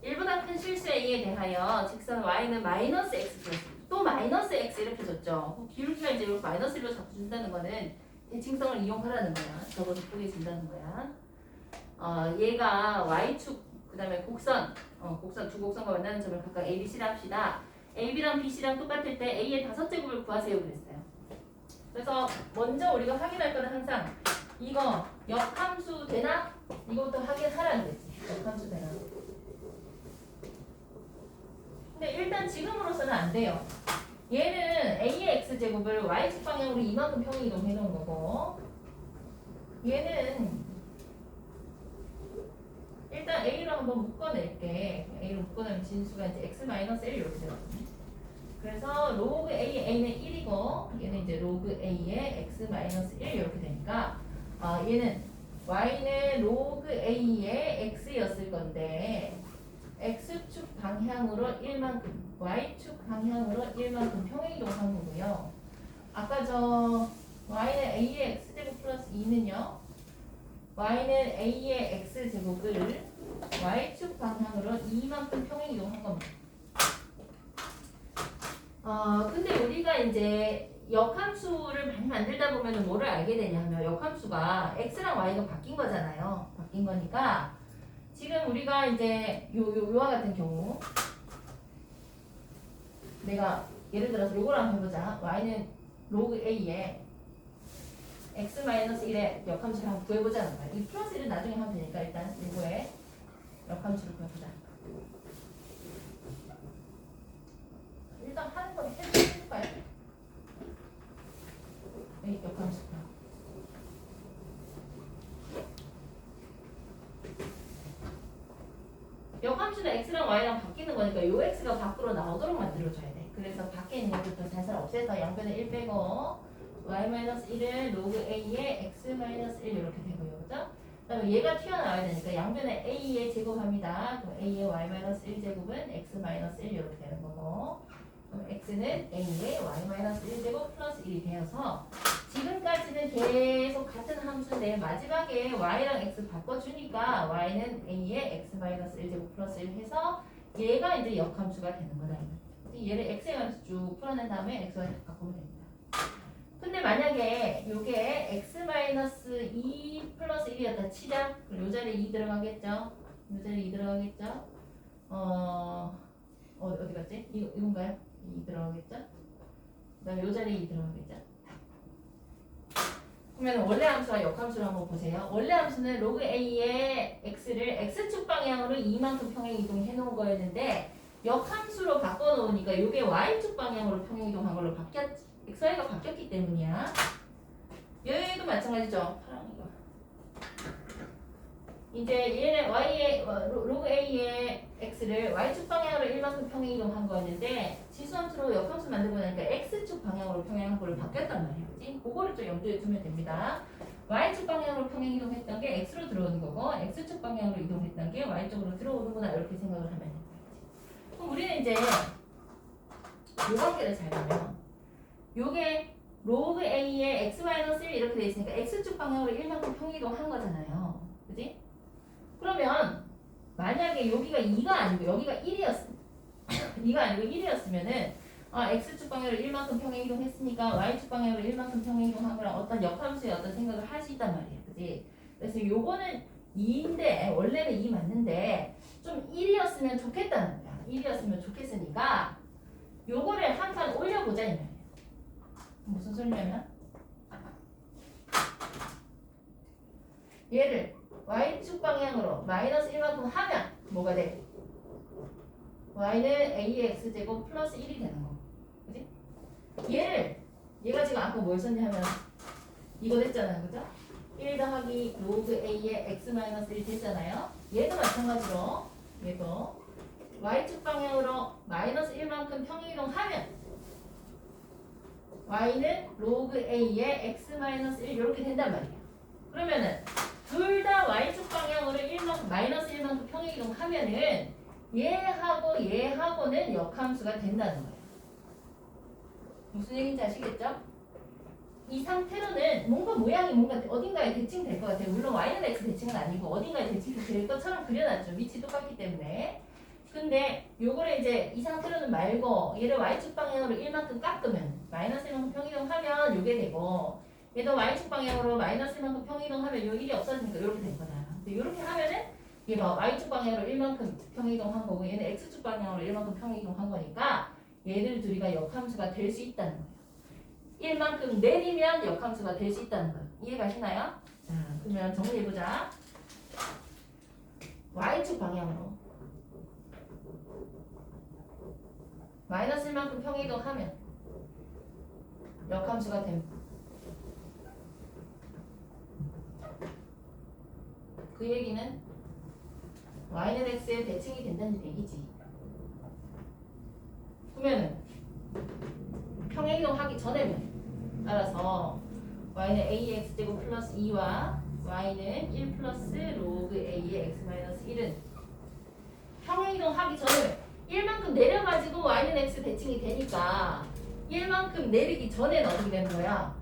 1보다 큰 실수 A에 대하여 직선 Y는 마이너스 X 플러스 또 마이너스 X 이렇게 줬죠. 기울기가 이제 이렇게 마이너스 1로 자꾸 준다는 거는 대칭성을 이용하라는 거야. 적어도 크게 준다는 거야. 얘가 Y축 그 다음에 곡선 곡선 두 곡선과 만나는 점을 각각 A, B, C라 합시다. AB랑 BC랑 똑같을 때 A의 5제곱을 구하세요 그랬어요. 그래서 먼저 우리가 확인할 거는 항상 이거 역함수 되나? 이것부터 확인하라는 거지. 역함수 되나? 근데 일단 지금으로서는 안 돼요. 얘는 A의 X제곱을 Y축 방향으로 이만큼 평이동 해놓은 거고 얘는 일단 A로 한번 묶어낼게. A로 묶어내면 진수가 이제 X-1 이렇게 되거든요. 그래서 로그 A의 A는 1이고 얘는 이제 로그 A의 X-1 이렇게 되니까 얘는 Y는 로그 A의 X였을 건데 X축 방향으로 1만큼 Y축 방향으로 1만큼 평행이동한 거고요. 아까 저 Y는 A의 X제곱 플러스 2는요 Y는 A의 X제곱을 Y축 방향으로 2만큼 평행이동한 겁니다. 근데 우리가 이제 역함수를 많이 만들다 보면 뭐를 알게 되냐면 역함수가 X랑 Y가 바뀐 거잖아요. 바뀐 거니까 지금 우리가 이제 요와 같은 경우 내가 예를 들어서 요거를 한번 해보자. Y는 로그 A에 X-1의 역함수를 한번 구해보자는 거야. 이 플러스 1은 나중에 하면 되니까 일단 요거에 역함수를 구해보자. 일단 하는 거 해볼까요? 이 역함수가 역함수는 X랑 Y랑 바뀌는 거니까 요 X가 밖으로 나오도록 만들어줘야 돼. 그래서 밖에 있는 것부터 살살 없애서 양변에 1 빼고 Y-1은 로그 A의 X-1 이렇게 되고요. 그죠? 그다음에 얘가 튀어나와야 되니까 양변에 a의 제곱합니다. 그럼 a의 y-1제곱은 x-1 이렇게 되는 거고, 그럼 x는 a의 y-1제곱 플러스 1이 되어서 지금까지는 계속 같은 함수인데 마지막에 y랑 x 바꿔주니까 y는 a의 x-1제곱 플러스 1 해서 얘가 이제 역함수가 되는 거다. 얘를 x의 함수 쭉 풀어낸 다음에 x와 바꾸면 됩니다. 근데 만약에 요게 x-2 플러스 1이었다 치자. 그럼 요 자리에 2 들어가겠죠? 요 자리에 2 들어가겠죠? 어디 갔지? 이건가요? 2 들어가겠죠? 그 다음에 요 자리에 2 들어가겠죠? 그러면 원래 함수와 역함수를 한번 보세요. 원래 함수는 로그 a의 x를 x축 방향으로 2만큼 평행 이동해 놓은 거였는데 역함수로 바꿔놓으니까 요게 y축 방향으로 평행 이동한 걸로 바뀌었지. xy가 바뀌었기 때문이야. 여기도 마찬가지죠. 파랑이가. 이제 얘는 y의 로그 a의 x를 y축 방향으로 1만큼 평행 이동한 거였는데 지수함수로 역함수 만들고 나니까 x축 방향으로 평행한 걸로 바뀌었단 말이야. 그지? 그거를 좀 염두에 두면 됩니다. y축 방향으로 평행 이동했던 게 x로 들어오는 거고 x축 방향으로 이동했던 게 y쪽으로 들어오는구나 이렇게 생각을 하면 됩니다. 그럼 우리는 이제 요 관계를 잘 보면 요게 로그 a의 x-1 이렇게 돼 있으니까 x축 방향으로 1만큼 평이동 한 거잖아요. 그지? 그러면 만약에 여기가 2가 아니고 여기가 1이었으면 2가 아니고 1이었으면은 x축 방향으로 1만큼 평행 이동했으니까 y축 방향으로 1만큼 평행 이동한 거랑 어떤 역함수의 어떤 생각을 할 수 있단 말이에요. 그지? 그래서 요거는 2인데 원래는 2 맞는데 좀 1이었으면 좋겠다는 거야. 1이었으면 좋겠으니까 요거를 한 칸 올려보자 이 말이야. 무슨 소리냐면 얘를 y축 방향으로 마이너스 1만큼 하면 뭐가 돼? y는 ax제곱 플러스 1이 되는 거. 그지? 얘가 지금 아까 뭘 썼냐면 이거 됐잖아요. 그죠? 1 더하기 로그 a의 x-1 됐잖아요. 얘도 마찬가지로 얘도 y축 방향으로 마이너스 1만큼 평행이동하면 y는 로그 a의 x-1 이렇게 된단 말이에요. 그러면은 둘 다 y축 방향으로 1만큼 마이너스 1만큼 평행이동하면은 얘하고는 역함수가 된다는 거예요. 무슨 얘기인지 아시겠죠? 이 상태로는 뭔가 모양이 뭔가 어딘가에 대칭될 것 같아요. 물론 y는 x 대칭은 아니고 어딘가에 대칭될 것처럼 그려놨죠. 위치 똑같기 때문에. 근데 요거를 이제 이 상태로는 말고 얘를 y축 방향으로 1만큼 깎으면 마이너스 1만큼 평이동하면 요게 되고 얘도 y축 방향으로 마이너스 1만큼 평이동하면 요 1이 없어지니까 이렇게 된 거잖아. 근데 이렇게 하면은 얘가 y축 방향으로 1만큼 평이동한 거고 얘는 x축 방향으로 1만큼 평이동한 거니까 얘들 둘이가 역함수가 될 수 있다는 거예요. 1만큼 내리면 역함수가 될 수 있다는 거예요. 이해가시나요? 자, 그러면 정리해보자. y축 방향으로 마이너스 1만큼 평이동하면 역함수가 됩니다. 그 얘기는 y는 x에 대칭이 된다는 얘기지. 그러면은 평행이동하기 전에는 따라서 y는 ax제곱 플러스 2와 y는 1 플러스 로그 a의 x-1은 평행이동하기 전에 1만큼 내려가지고 y는 x 대칭이 되니까 1만큼 내리기 전에는 어떻게 되는 거야?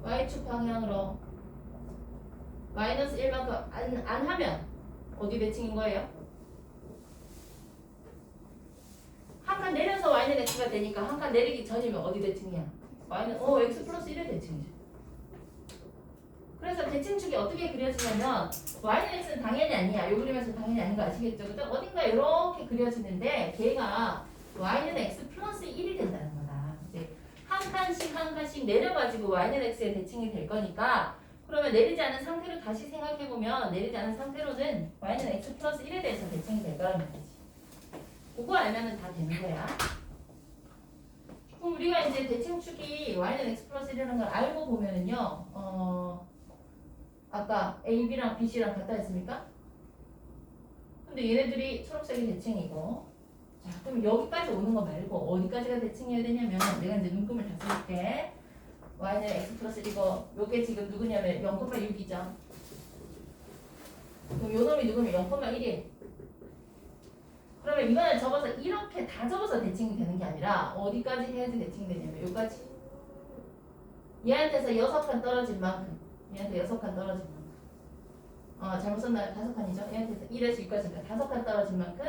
y축 방향으로 마이너스 1만큼 안 하면 어디 대칭인 거예요? 한 칸 내려서 y는 x가 되니까 한 칸 내리기 전이면 어디 대칭이야? y는 x 플러스 1의 대칭이죠. 그래서 대칭축이 어떻게 그려지냐면 y는 x는 당연히 아니야. 요 그림에서 당연히 아닌 거 아시겠죠? 그죠? 어딘가 이렇게 그려지는데 걔가 y는 x 플러스 1이 된다는 거다. 이제 한 칸씩 내려가지고 y는 x의 대칭이 될 거니까 그러면 내리지 않은 상태로 다시 생각해보면 내리지 않은 상태로는 y는 x 플러스 1에 대해서 대칭이 될 거란 말이지. 그거 알면은 다 되는 거야. 그럼 우리가 이제 대칭축이 y는 x 플러스 1이라는 걸 알고 보면은요, 아까 a, b랑 b, c랑 같다 했습니까? 근데 얘네들이 초록색이 대칭이고, 자, 그럼 여기까지 오는 거 말고 어디까지가 대칭이어야 되냐면 내가 이제 눈금을 다 쓸게. y는 x 플러스 1이고 요게 지금 누구냐면 0,6이죠. 그럼 요 놈이 누구면 0,1이에요. 그러면 이번에 접어서 이렇게 다 접어서 대칭이 되는 게 아니라 어디까지 해야지 대칭이 되냐면 여기까지. 얘한테서 6칸 떨어진 만큼. 얘한테 6칸 떨어진 만큼. 잘못 썼나요? 5칸이죠? 얘한테서 1에서 6까지니까 5칸 떨어진 만큼.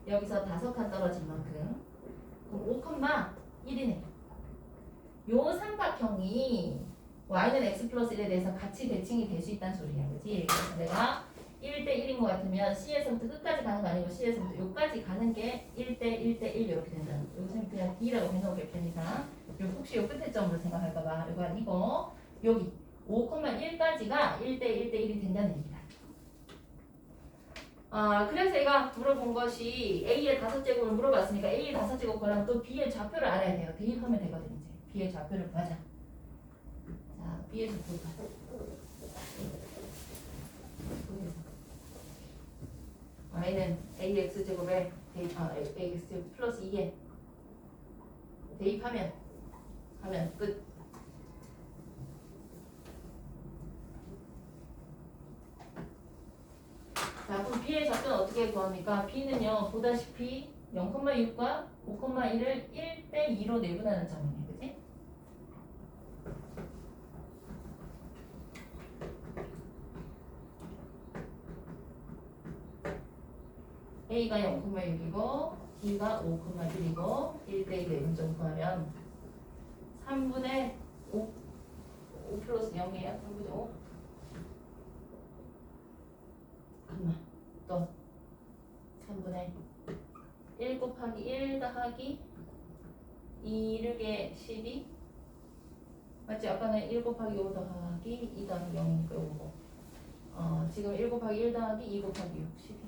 여기서 5칸 떨어진 만큼. 그럼 5,1이네. 요 삼각형이 y는 x 플러스 1에 대해서 같이 대칭이 될 수 있다는 소리야. 그치? 그래서 내가 1대 1인 것 같으면 C에서부터 끝까지 가는 거 아니고 C에서부터 여기까지 가는 게 1대 1대 1 이렇게 된다는 거. 여기서 그냥 D라고 해놓을게 편의상. 요 혹시 요 끝에 점으로 생각할까봐. 이거 아니고 여기 5,1까지가 1대 1대 1이 된다는 얘기다. 그래서 얘가 물어본 것이 A의 5제곱을 물어봤으니까 A의 5제곱 거랑 또 B의 좌표를 알아야 돼요. 대입하면 되거든요. 이제 B의 좌표를 구하자. 자, B의 좌표 구하자. y는 ax제곱에 ax제곱 플러스 2에 대입하면 끝. 자, 그럼 b의 좌표는 어떻게 구합니까? b는요 보다시피 0,6과 5,1을 1대 2로 내분하는 점이네, 그치? A가 0,6이고 B가 5,1이고 1대 1 내분점 구하면 3분의 5 플러스 0이에요. 3분의 5. 잠깐만. 또 3분의 1 곱하기 1 더하기 2 6에 12 맞지? 아까는 1 곱하기 5 더하기 2 더하기 0이니까 요거 지금 1 곱하기 1 더하기 2 곱하기 6 12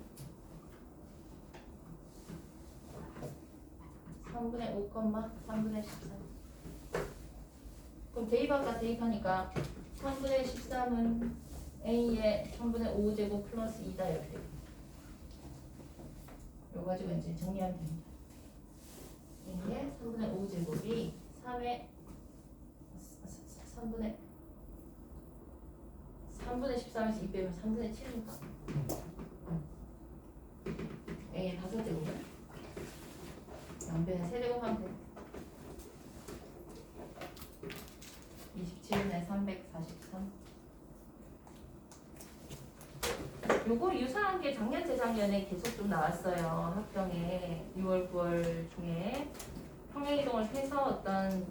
3분의 5, 3분의 13. 그럼 대입할까? 대입하니까 3분의 13은 A의 3분의 5제곱 플러스 2다 이렇게 됩니다. 이거 가지고 이제 정리하면 됩니다. A의 3분의 5제곱이 3분의 13에서 2 빼면 3분의 7인가? A의 5제곱은 0배는 세제곱 하면 돼. 27분의 343. 요거 유사한 게 작년 재작년에 계속 좀 나왔어요. 학경에 6월 9월 중에 평행이동을 해서 어떤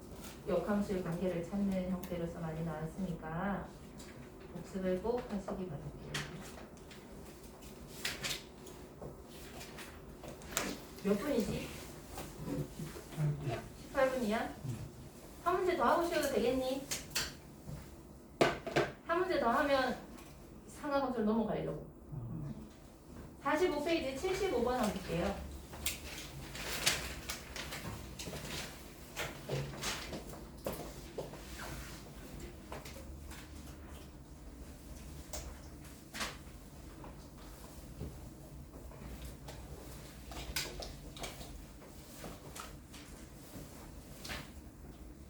역함수의 관계를 찾는 형태로서 많이 나왔으니까 복습을 꼭 하시기 바랄게요. 몇 분이지? 18분이야? 한 문제 더 하고 쉬어도 되겠니? 한 문제 더 하면 상하함수를 넘어가려고. 45페이지 75번 한번 볼게요.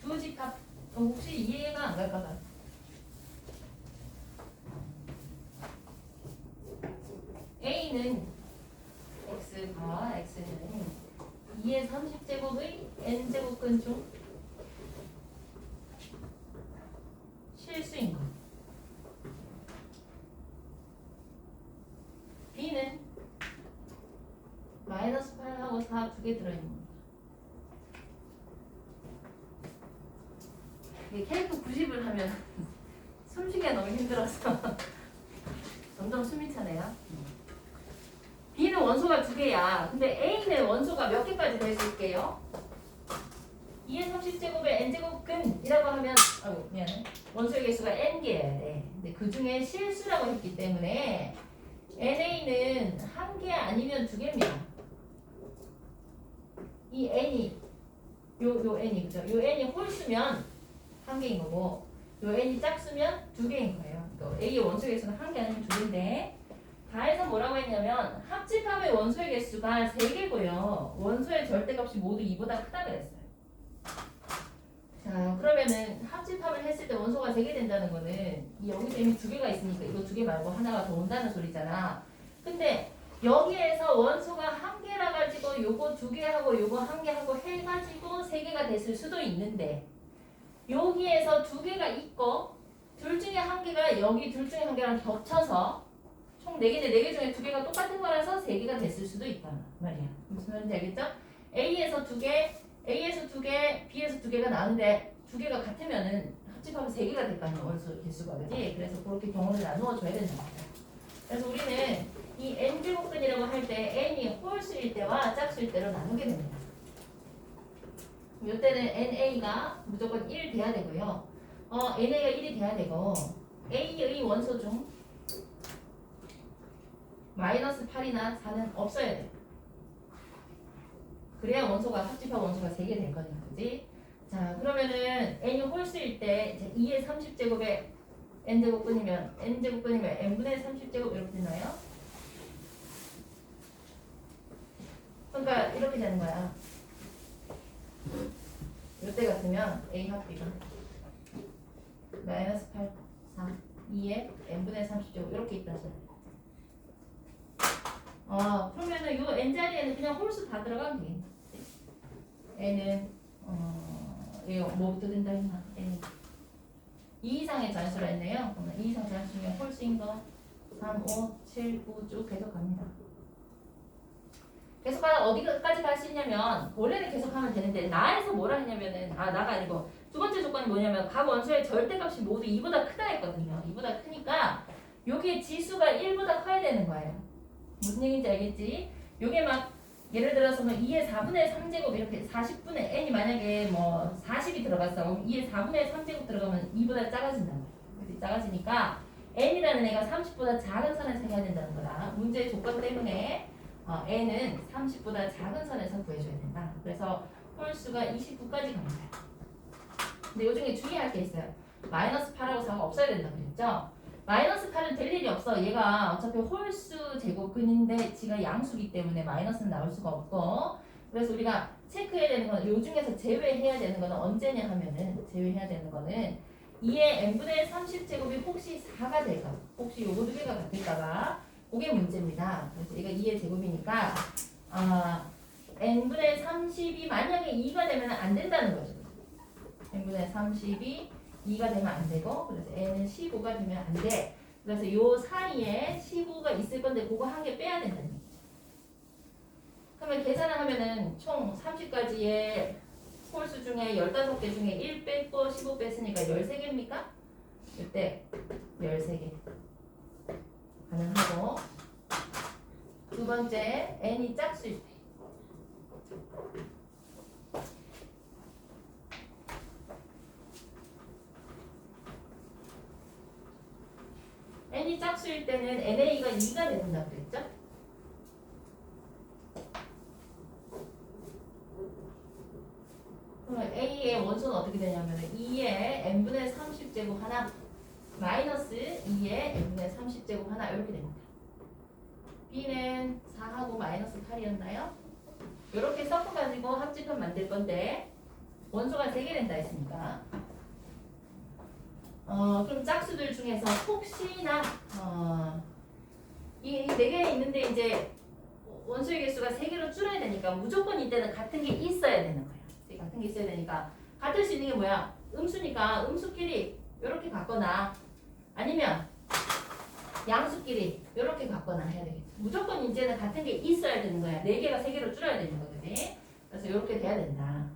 두 집합 혹시 이해가 안 갈까 봐. A는 X가 X는 2의 30제곱의 N제곱근 중 실수인 것. B는 마이너스 8하고 4 두 개 들어있는 겁니다. 캐릭터 90을 하면 숨쉬기가 너무 힘들어서 점점 숨이 차네요. B는 원소가 두 개야. 근데 A는 원소가 몇 개까지 될 수 있게요? 2의 30제곱의 n제곱근이라고 하면 미안해. 원소의 개수가 n개여야 돼. 근데 그 중에 실수라고 했기 때문에 NA는 한 개 아니면 두 개입니다. 이 n이 요 n이 그죠? 요 n이 홀수면 한 개인 거고 요 n이 짝수면 두 개인 거예요. 그러니까 A의 원소의 개수는 한 개 아니면 두 개인데 다 해서 뭐라고 했냐면 합집합의 원소의 개수가 3개고요. 원소의 절대값이 모두 2보다 크다 그랬어요. 자, 그러면은 합집합을 했을 때 원소가 3개 된다는 거는 여기서 이미 2개가 있으니까 이거 2개 말고 하나가 더 온다는 소리잖아. 근데 여기에서 원소가 1개라 가지고 요거 2개 하고 요거 1개 하고 해가지고 3개가 됐을 수도 있는데 여기에서 2개가 있고 둘 중에 1개가 여기 둘 중에 1개랑 겹쳐서 총 4개인데 4개 중에 2개가 똑같은 거라서 3개가 됐을 수도 있단 말이야. 무슨 말인지 알겠죠? A에서 2개, A에서 2개, B에서 2개가 나오는데 2개가 같으면은 합집하면 3개가 될 거 아니야. 원소 개수가. 그지? 그래서 그렇게 경우를 나누어 줘야 된다. 그래서 우리는 이 n제곱근이라고 할 때 n이 홀수일 때와 짝수일 때로 나누게 됩니다. 이때는 na가 무조건 1 돼야 되고요. na가 1이 돼야 되고 a의 원소 중 마이너스 8이나 4는 없어야 돼. 그래야 원소가 합집합 원소가 3개 될 거니까. 그지? 자, 그러면은 n이 홀수일 때 이제 2의 30제곱에 n제곱근이면 n분의 30제곱 이렇게 되나요? 그러니까 이렇게 되는 거야. 이때 같으면 a 합 b가 마이너스 8, 4, 2에 n분의 30제곱 이렇게 있다 소리. 그러면은 요 n 자리에는 그냥 홀수 다 들어가면 되겠네. n은 이거 뭐부터 된다 했나? n 2 이상의 잔수라 했네요. 그러면 2 이상 잔수 중에 홀수인 거 3, 5, 7, 9 쭉 계속 갑니다. 계속 가다 어디까지 갈 수 있냐면 원래는 계속하면 되는데 나에서 뭐라 했냐면은 나가 아니고 두 번째 조건이 뭐냐면 각 원소의 절대값이 모두 2보다 크다 했거든요. 2보다 크니까 여기에 지수가 1보다 커야 되는 거예요. 무슨 얘기인지 알겠지? 요게 막 예를 들어서 뭐 2의 4분의 3제곱 이렇게 40분의 n이 만약에 뭐 40이 들어갔어. 그럼 2의 4분의 3제곱 들어가면 2보다 작아진단 말이야. 작아지니까 n이라는 애가 30보다 작은 선에서 해야 된다는 거다. 문제의 조건 때문에 n은 30보다 작은 선에서 구해줘야 된다. 그래서 홀수가 29까지 갑니다. 근데 이 중에 주의할 게 있어요. 마이너스 8하고 4가 없어야 된다 그랬죠? 마이너스 8은 될 일이 없어. 얘가 어차피 홀수 제곱근인데 지가 양수기 때문에 마이너스는 나올 수가 없고, 그래서 우리가 체크해야 되는 건 요 중에서 제외해야 되는 거는 언제냐 하면은 제외해야 되는 거는 2의 n분의 30제곱이 혹시 4가 될까? 혹시 요거 두 개가 같을까봐 그게 문제입니다. 그래서 얘가 2의 제곱이니까 n분의 30이 만약에 2가 되면 안 된다는 거죠. n분의 30이 2가 되면 안 되고, 그래서 n은 15가 되면 안 돼. 그래서 요 사이에 15가 있을 건데 그거 한 개 빼야 된다는 얘기죠. 그러면 계산을 하면은 총 30가지의 홀수 중에 15개 중에 1 뺐고 15 뺐으니까 13개입니까? 이때 13개 가능하고, 두 번째 n이 짝수일 때 n이 짝수일 때는 na가 2가 된다고 그랬죠? 그러면 a의 원소는 어떻게 되냐면 2의 n분의 30제곱 하나 마이너스 2의 n분의 30제곱 하나 이렇게 됩니다. b는 4하고 마이너스 8이었나요? 이렇게 섞어가지고 합집합 만들 건데 원소가 3개 된다 했으니까 그럼 짝수들 중에서 혹시나 이 4개 있는데 이제 원소의 개수가 3개로 줄어야 되니까 무조건 이때는 같은 게 있어야 되는 거예요. 같은 게 있어야 되니까 같을 수 있는 게 뭐야? 음수니까 음수끼리 이렇게 갖거나 아니면 양수끼리 이렇게 갖거나 해야 되겠죠. 무조건 이제는 같은 게 있어야 되는 거야. 4개가 3개로 줄어야 되는 거거든. 그래서 이렇게 돼야 된다.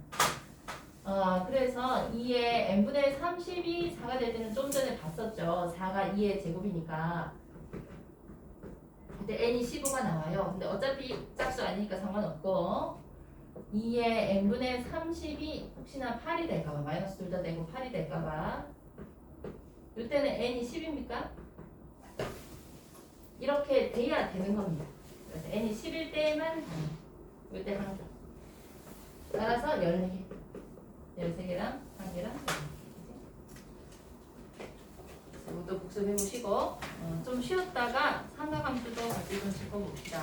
그래서 2의 n분의 30이 4가 될 때는 좀 전에 봤었죠. 4가 2의 제곱이니까 그때 n이 15가 나와요. 근데 어차피 짝수 아니니까 상관없고 2의 n분의 30이 혹시나 8이 될까봐 마이너스 둘 다 되고 8이 될까봐 이때는 n이 10입니까? 이렇게 돼야 되는 겁니다. 그래서 n이 10일 때만 이때 한 개. 따라서 14개. 13개랑 1개랑 이것도 복습해 보시고 좀 쉬었다가 삼각함수도 같이 좀 짚어봅시다.